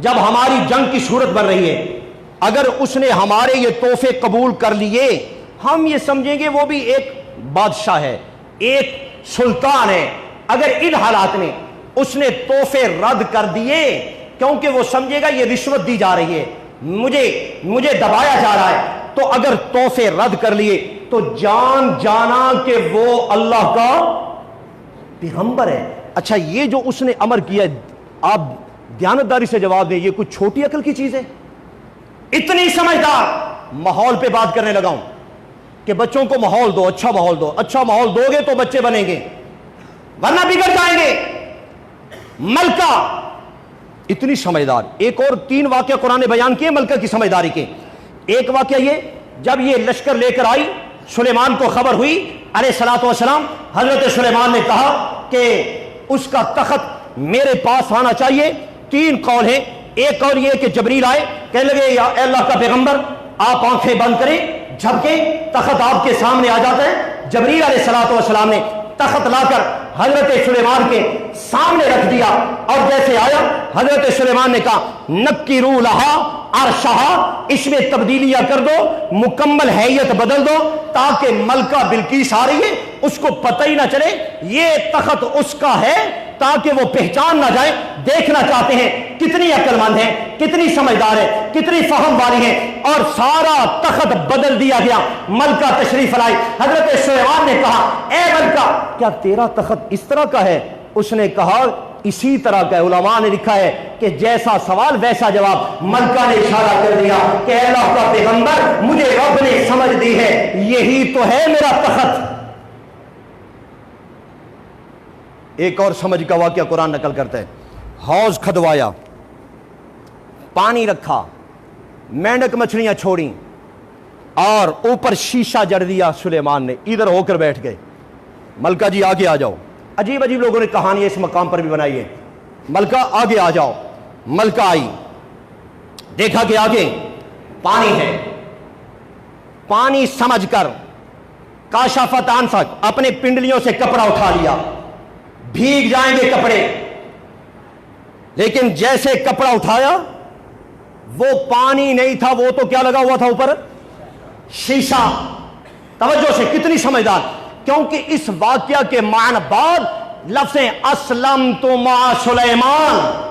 جب ہماری جنگ کی صورت بن رہی ہے، اگر اس نے ہمارے یہ تحفے قبول کر لیے، ہم یہ سمجھیں گے وہ بھی ایک بادشاہ ہے، ایک سلطان ہے. اگر ان حالات میں اس نے تحفے رد کر دیے کیونکہ وہ سمجھے گا یہ رشوت دی جا رہی ہے، مجھے دبایا جا رہا ہے، تو اگر تحفے رد کر لیے تو جان جانا کہ وہ اللہ کا پیغمبر ہے. اچھا یہ جو اس نے امر کیا ہے، آپ دیانتداری سے جواب دیں، یہ کوئی چھوٹی عقل کی چیز ہے؟ اتنی سمجھدار. ماحول پہ بات کرنے لگا ہوں کہ بچوں کو ماحول دو، اچھا ماحول دو. اچھا ماحول دو گے تو بچے بنیں گے، ورنہ بگڑ جائیں گے. ملکہ اتنی سمجھدار. ایک اور 3 واقعہ قرآن نے بیان کیے ملکہ کی سمجھداری کے. ایک واقعہ یہ، جب یہ لشکر لے کر آئی، سلیمان کو خبر ہوئی علیہ الصلوۃ والسلام، حضرت سلیمان نے کہا کہ اس کا تخت میرے پاس آنا چاہیے. 3 قول ہیں. ایک قول یہ کہ جبریل آئے، کہنے لگے یا اے اللہ کا پیغمبر آپ آنکھیں بند کریں، جھپکیں، تخت آپ کے سامنے آ جاتا ہے. جبریل علیہ الصلوۃ والسلام نے تخت لا کر حضرت سلیمان کے سامنے رکھ دیا، اور جیسے آیا حضرت سلیمان نے کہا نکروا لہا عرشہا، اس میں تبدیلیاں کر دو، مکمل حیت بدل دو، تاکہ ملکہ بلقیس آ رہی ہے اس کو پتہ ہی نہ چلے یہ تخت اس کا ہے، تاکہ وہ پہچان نہ جائے. دیکھنا چاہتے ہیں کتنی عقل مند ہے، کتنی سمجھدار ہے، کتنی فہم والی ہے. اور سارا تخت بدل دیا گیا. ملکہ تشریف لائی. حضرت سلیمان نے کہا اے ملکہ کیا تیرا تخت اس طرح کا ہے؟ اس نے کہا اسی طرح کا ہے. علماء نے لکھا ہے کہ جیسا سوال ویسا جواب. ملکہ نے اشارہ کر دیا کہ اے اللہ کا پیغمبر مجھے رب نے سمجھ دی ہے، یہی تو ہے میرا تخت. ایک اور سمجھ کا واقعہ قرآن نقل کرتا ہے. حوض کھدوایا، پانی رکھا، مینڈک مچھلیاں چھوڑیں، اور اوپر شیشہ جڑ دیا. سلیمان نے ادھر ہو کر بیٹھ گئے. ملکہ جی آگے آ جاؤ. عجیب عجیب لوگوں نے کہانی اس مقام پر بھی بنائی ہے. ملکہ آگے آ جاؤ. ملکہ آئی، دیکھا کہ آگے پانی ہے. پانی سمجھ کر کاشفت انفک، اپنے پنڈلیوں سے کپڑا اٹھا لیا. بھیگ جائیں گے کپڑے، لیکن جیسے کپڑا اٹھایا وہ پانی نہیں تھا، وہ تو کیا لگا ہوا تھا اوپر؟ شیشہ. توجہ سے، کتنی سمجھدار. کیونکہ اس واقعہ کے معنی بعد لفظ اسلمت مع سلیمان،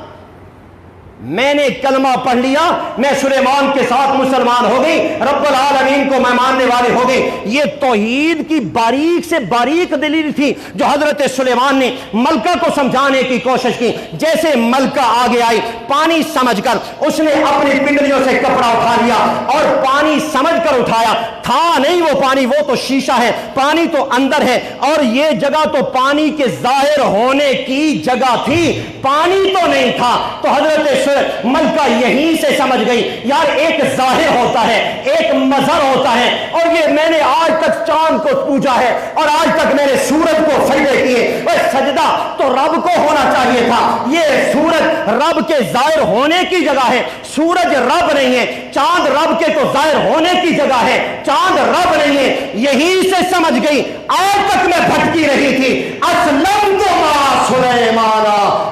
میں نے کلمہ پڑھ لیا، میں سلیمان کے ساتھ مسلمان ہو گئی، رب العالمین کو میں ماننے والے ہو گئی. یہ توحید کی باریک سے باریک دلیل تھی جو حضرت سلیمان نے ملکہ کو سمجھانے کی کوشش کی. جیسے ملکہ آگے آئی، پانی سمجھ کر اس نے اپنی پنڈلیوں سے کپڑا اٹھا لیا اور پانی سمجھ کر اٹھایا. تھا نہیں وہ پانی، وہ تو شیشہ ہے، پانی تو اندر ہے، اور یہ جگہ تو پانی کے ظاہر ہونے کی جگہ تھی، پانی تو نہیں تھا. تو حضرت ملکہ یہیں سے سمجھ گئی یار ایک ظاہر ہوتا ہے، ایک مظہر ہوتا ہے. اور یہ میں نے آج تک چاند کو پوجا ہے اور آج تک میں نے سورج کو سجدے کیے. وہ سجدہ تو رب کو ہونا چاہیے تھا، یہ سورج رب کے ظاہر ہونے کی جگہ ہے، سورج رب نہیں ہے. چاند رب کے تو ظاہر ہونے کی جگہ ہے، چاند رب نہیں ہے. یہیں سے سمجھ گئی. آج تک میں بھٹکی رہی تھی. اسلمت مع سلیمان،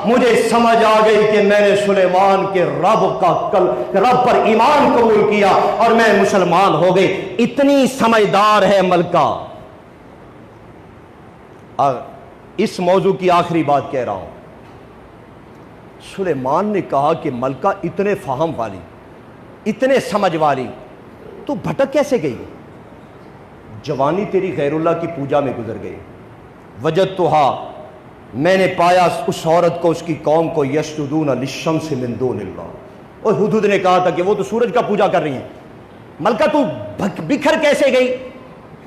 مجھے سمجھ آ گئی کہ میں نے سلیمان کے رب پر ایمان قبول کیا اور میں مسلمان ہو گئی. اتنی سمجھدار ہے ملکہ. اس موضوع کی آخری بات کہہ رہا ہوں. سلیمان نے کہا کہ ملکہ اتنے فہم والی، اتنے سمجھ والی، تو بھٹک کیسے گئی؟ جوانی تیری غیر اللہ کی پوجا میں گزر گئی. وجدتھا، میں نے پایا اس عورت کو، اس کی قوم کو، یسجدون للشمس من دون اللہ. اور حدود نے کہا تھا کہ وہ تو سورج کا پوجا کر رہی ہیں، ملکہ تو بکھر کیسے گئی؟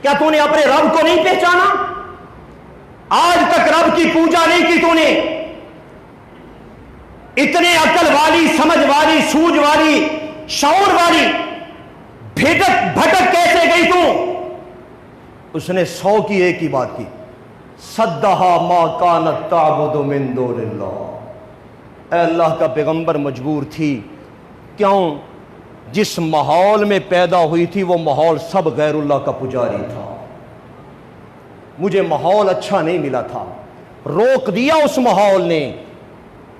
کیا تو نے اپنے رب کو نہیں پہچانا؟ آج تک رب کی پوجا نہیں کی تو نے؟ اتنے عقل والی، سمجھ والی، سوجھ والی، شعور والی بھٹک کیسے گئی تو؟ اس نے 100 کی ایک ہی بات کی، صدھا ما کانت تعبد من دون اللہ۔ اے اللہ کا پیغمبر مجبور تھی، کیوں؟ جس ماحول میں پیدا ہوئی تھی وہ ماحول سب غیر اللہ کا پجاری تھا، مجھے ماحول اچھا نہیں ملا تھا، روک دیا اس ماحول نے۔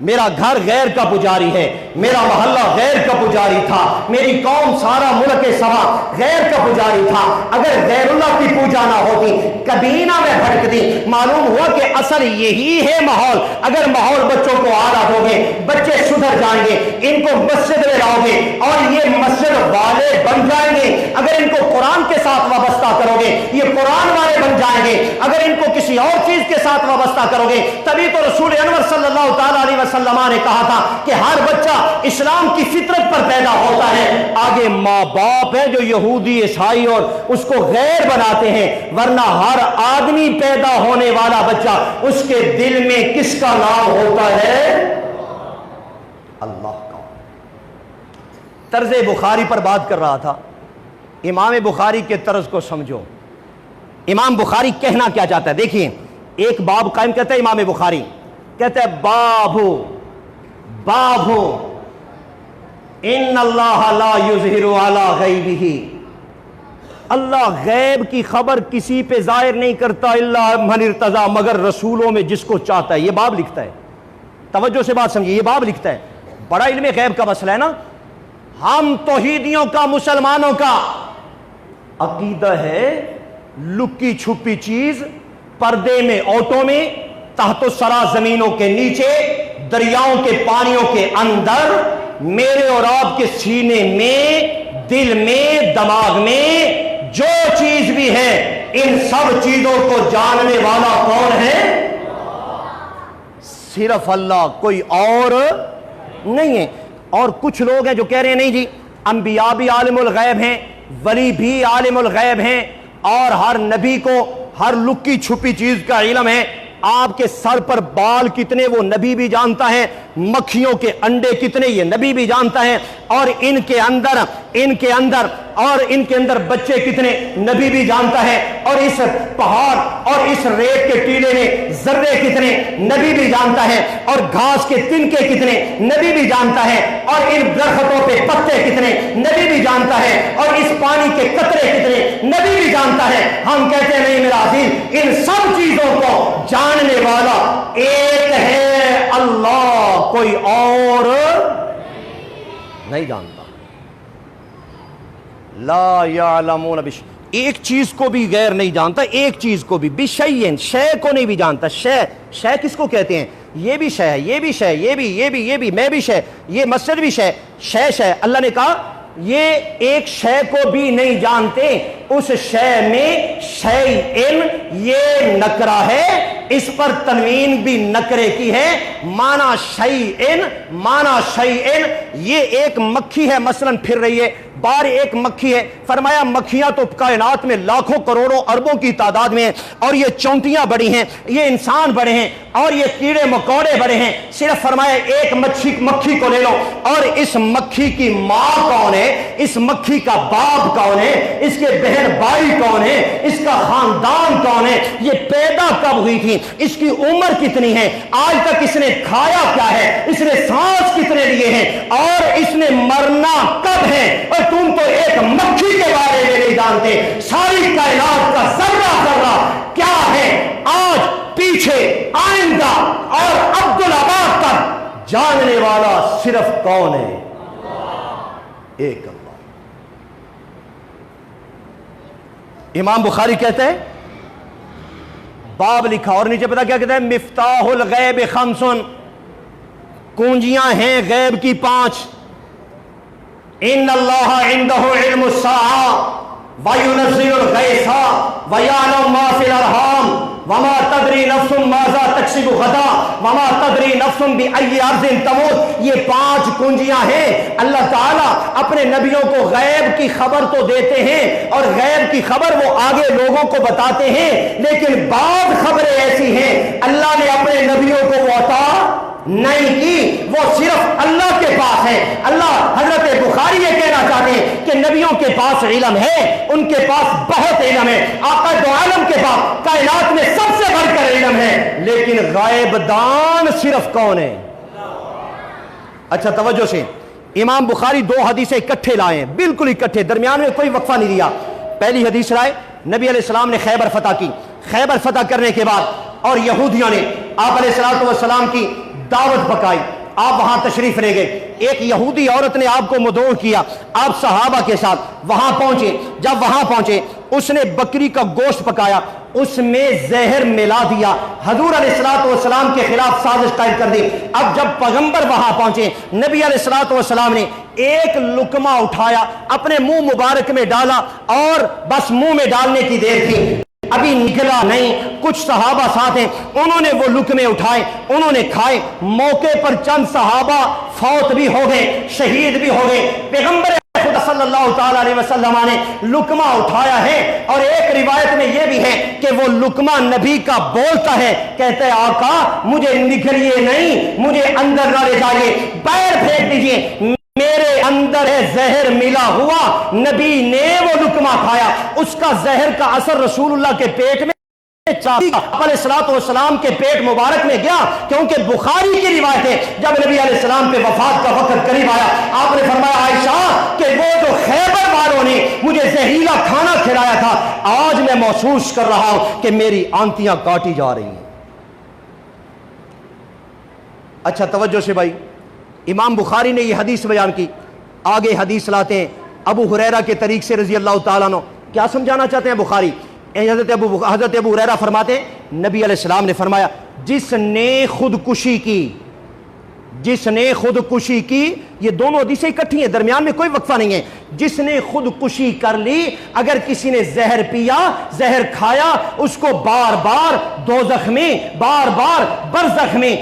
میرا گھر غیر کا پجاری ہے، میرا محلہ غیر کا پجاری تھا، میری قوم سارا ملک سبا غیر کا پجاری تھا۔ اگر غیر اللہ کی پوجا نہ ہوتی کبھی نہ میں بھٹکتی۔ معلوم ہوا کہ اصل یہی ہے ماحول۔ اگر ماحول بچوں کو اعلیٰ دو گے، بچے سدھر جائیں گے، ان کو مسجد میں لاؤ گے اور یہ مسجد والے بن جائیں گے۔ اگر ان کو قرآن کے ساتھ وابستہ کرو گے، یہ قرآن والے بن جائیں گے۔ اگر ان کو کسی اور چیز کے ساتھ وابستہ کرو گے، تبھی تو رسول انور صلی اللہ تعالیٰ علیہ وسلم نے کہا تھا کہ ہر بچہ اسلام کی فطرت پر پیدا ہوتا ہے۔ آگے ماں باپ ہیں جو یہودی عیسائی اور اس کو غیر بناتے ہیں، ورنہ ہر آدمی پیدا ہونے والا بچہ اس کے دل میں کس کا نام ہوتا ہے؟ اللہ کا۔ طرز بخاری پر بات کر رہا تھا، امام بخاری کے طرز کو سمجھو۔ امام بخاری کہنا کیا چاہتا ہے؟ دیکھیے، ایک باب قائم کرتا ہے امام بخاری، کہتا ہے باب ان اللہ لا یظہر علی غیبہ، اللہ غیب کی خبر کسی پہ ظاہر نہیں کرتا الا من ارتضی، مگر رسولوں میں جس کو چاہتا ہے۔ یہ باب لکھتا ہے، توجہ سے بات سمجھیے، یہ باب لکھتا ہے۔ بڑا علم غیب کا مسئلہ ہے نا۔ ہم توحیدیوں کا، مسلمانوں کا عقیدہ ہے لکی چھپی چیز پردے میں، آٹوں میں، تحت الثری زمینوں کے نیچے، دریاؤں کے پانیوں کے اندر، میرے اور آپ کے سینے میں، دل میں، دماغ میں جو چیز بھی ہے، ان سب چیزوں کو جاننے والا کون ہے؟ صرف اللہ، کوئی اور نہیں ہے۔ اور کچھ لوگ ہیں جو کہہ رہے ہیں نہیں جی، انبیاء بھی عالم الغیب ہیں، ولی بھی عالم الغیب ہیں، اور ہر نبی کو ہر لکی چھپی چیز کا علم ہے۔ آپ کے سر پر بال کتنے وہ نبی بھی جانتا ہے، مکھیوں کے انڈے کتنے یہ نبی بھی جانتا ہے، اور ان کے اندر بچے کتنے نبی بھی جانتا ہے، اور اس پہاڑ اور اس ریت کے ٹیلے میں ذرے کتنے نبی بھی جانتا ہے، اور گھاس کے تنکے کتنے نبی بھی جانتا ہے، اور ان درختوں پہ پتے کتنے نبی بھی جانتا ہے، اور اس پانی کے قطرے کتنے نبی بھی جانتا ہے۔ ہم کہتے ہیں نہیں میرا عزیز، ان سب چیزوں کو جاننے والا ایک ہے اللہ، کوئی اور نہیں جانتا۔ لا یعلمون ایک چیز کو بھی غیر نہیں جانتا، ایک چیز کو بھی، بشیء، شے کو نہیں بھی جانتا۔ شے کس کو کہتے ہیں؟ یہ بھی شے ہے، یہ بھی شے، یہ بھی، میں بھی شے، یہ مسجد بھی شے، شے۔ اللہ نے کہا یہ ایک شے کو بھی نہیں جانتے، اس شے میں شیئن یہ نکرہ ہے، اس پر تنوین بھی نکرے کی ہے، مانا شیئن، یہ ایک مکھی ہے مثلا پھر رہی ہے باہر، ایک مکھی ہے، فرمایا مکھیاں تو کائنات میں لاکھوں کروڑوں اربوں کی تعداد میں ہیں، اور یہ چونٹیاں بڑی ہیں، یہ انسان بڑے ہیں، اور یہ کیڑے مکوڑے بڑے ہیں، صرف فرمایا ایک مکھی کو لے لو، اور اس مکھی کی ماں کون ہے، اس مکھی کا باپ کون ہے، اس کے بہن بھائی کون ہے، اس کا خاندان کون ہے، یہ پیدا کب ہوئی تھی، اس کی عمر کتنی ہے، آج تک اس نے کھایا کیا ہے، اس نے سانس کتنے لیے ہیں، اور اس نے مرنا کب ہے، اور تم تو ایک مکھی کے بارے میں نہیں جانتے۔ ساری کائنات کا ذرہ ذرہ کیا ہے، آج، پیچھے، آئندہ اور عبدالآباد تک جاننے والا صرف کون ہے؟ ایک اللہ۔ امام بخاری کہتے ہیں، باب لکھا اور نیچے پتا کیا کہتا ہے؟ مفتاح الغیب خمسن، کنجیاں ہیں غیب کی 5۔ ان اللہ عندہ علم الساعہ وینزل الغیث ویعلم ما فی الارحام وما تدری نفس ماذا تکسب غدا وما تدری نفس بأی ارض تموت۔ یہ 5 کنجیاں ہیں، اللہ تعالیٰ اپنے نبیوں کو غیب کی خبر تو دیتے ہیں اور غیب کی خبر وہ آگے لوگوں کو بتاتے ہیں، لیکن بعض خبریں ایسی ہیں اللہ نے اپنے نبیوں کو وہ عطا نہیں کی، وہ صرف اللہ کے پاس ہے۔ اللہ حضرت بخاری یہ کہنا چاہتے ہیں کہ نبیوں کے پاس علم ہے، ان کے پاس بہت علم ہے، آقا دو عالم کے پاس کائنات میں سب سے بڑھ کر علم ہے، لیکن غیب دان صرف کون ہے؟ اچھا توجہ سے، امام بخاری دو حدیثیں اکٹھے لائے ہیں، بالکل اکٹھے، درمیان میں کوئی وقفہ نہیں دیا۔ پہلی حدیث لائے، نبی علیہ السلام نے خیبر فتح کی، خیبر فتح کرنے کے بعد اور یہودیوں نے آپ علیہ السلام کی دعوت پکائی، آپ وہاں تشریف لے گئے، ایک یہودی عورت نے آپ کو مدعو کیا، آپ صحابہ کے ساتھ وہاں پہنچے، جب وہاں پہنچے اس نے بکری کا گوشت پکایا، اس میں زہر ملا دیا، حضور علیہ السلام کے خلاف سازش قائم کر دی۔ اب جب پیغمبر وہاں پہنچے، نبی علیہ السلام نے ایک لقمہ اٹھایا، اپنے منہ مبارک میں ڈالا اور بس منہ میں ڈالنے کی دیر تھی، ابھی نکلا نہیں، کچھ صحابہ ساتھ ہیں، انہوں نے وہ لقمے اٹھائے، انہوں نے کھائے، موقع پر چند صحابہ فوت بھی ہو گئے، شہید بھی ہو گئے۔ پیغمبر خدا صلی اللہ تعالی علیہ وسلم نے لقمہ اٹھایا ہے، اور ایک روایت میں یہ بھی ہے کہ وہ لقمہ نبی کا بولتا ہے، کہتا ہے آقا مجھے نکلیے نہیں، مجھے اندر نہ لے جائیے، باہر پھینک دیجیے، میرے اندر ہے زہر ملا ہوا۔ نبی نے وہ لقمہ کھایا، اس کا زہر کا اثر رسول اللہ کے پیٹ میں علیہ السلام کے پیٹ مبارک میں گیا، کیونکہ بخاری کی روایت ہے جب نبی علیہ السلام پہ وفات کا وقت قریب آیا، آپ نے فرمایا عائشہ کہ وہ جو خیبر والوں نے مجھے زہریلا کھانا کھلایا تھا، آج میں محسوس کر رہا ہوں کہ میری آنتیاں کاٹی جا رہی ہیں۔ اچھا توجہ سے بھائی، امام بخاری نے یہ حدیث بیان کی، آگے حدیث لاتے ہیں ابو ہریرہ کے طریق سے رضی اللہ تعالیٰ عنہ۔ کیا سمجھانا چاہتے ہیں بخاری؟ حضرت ابو ہریرہ فرماتے ہیں نبی علیہ السلام نے فرمایا جس نے خودکشی کی، یہ دونوں حدیثیں اکٹھی ہیں، درمیان میں کوئی وقفہ نہیں ہے، جس نے خودکشی کر لی، اگر کسی نے زہر پیا، زہر کھایا، اس کو بار بار دوزخ میں، بار بار برزخ میں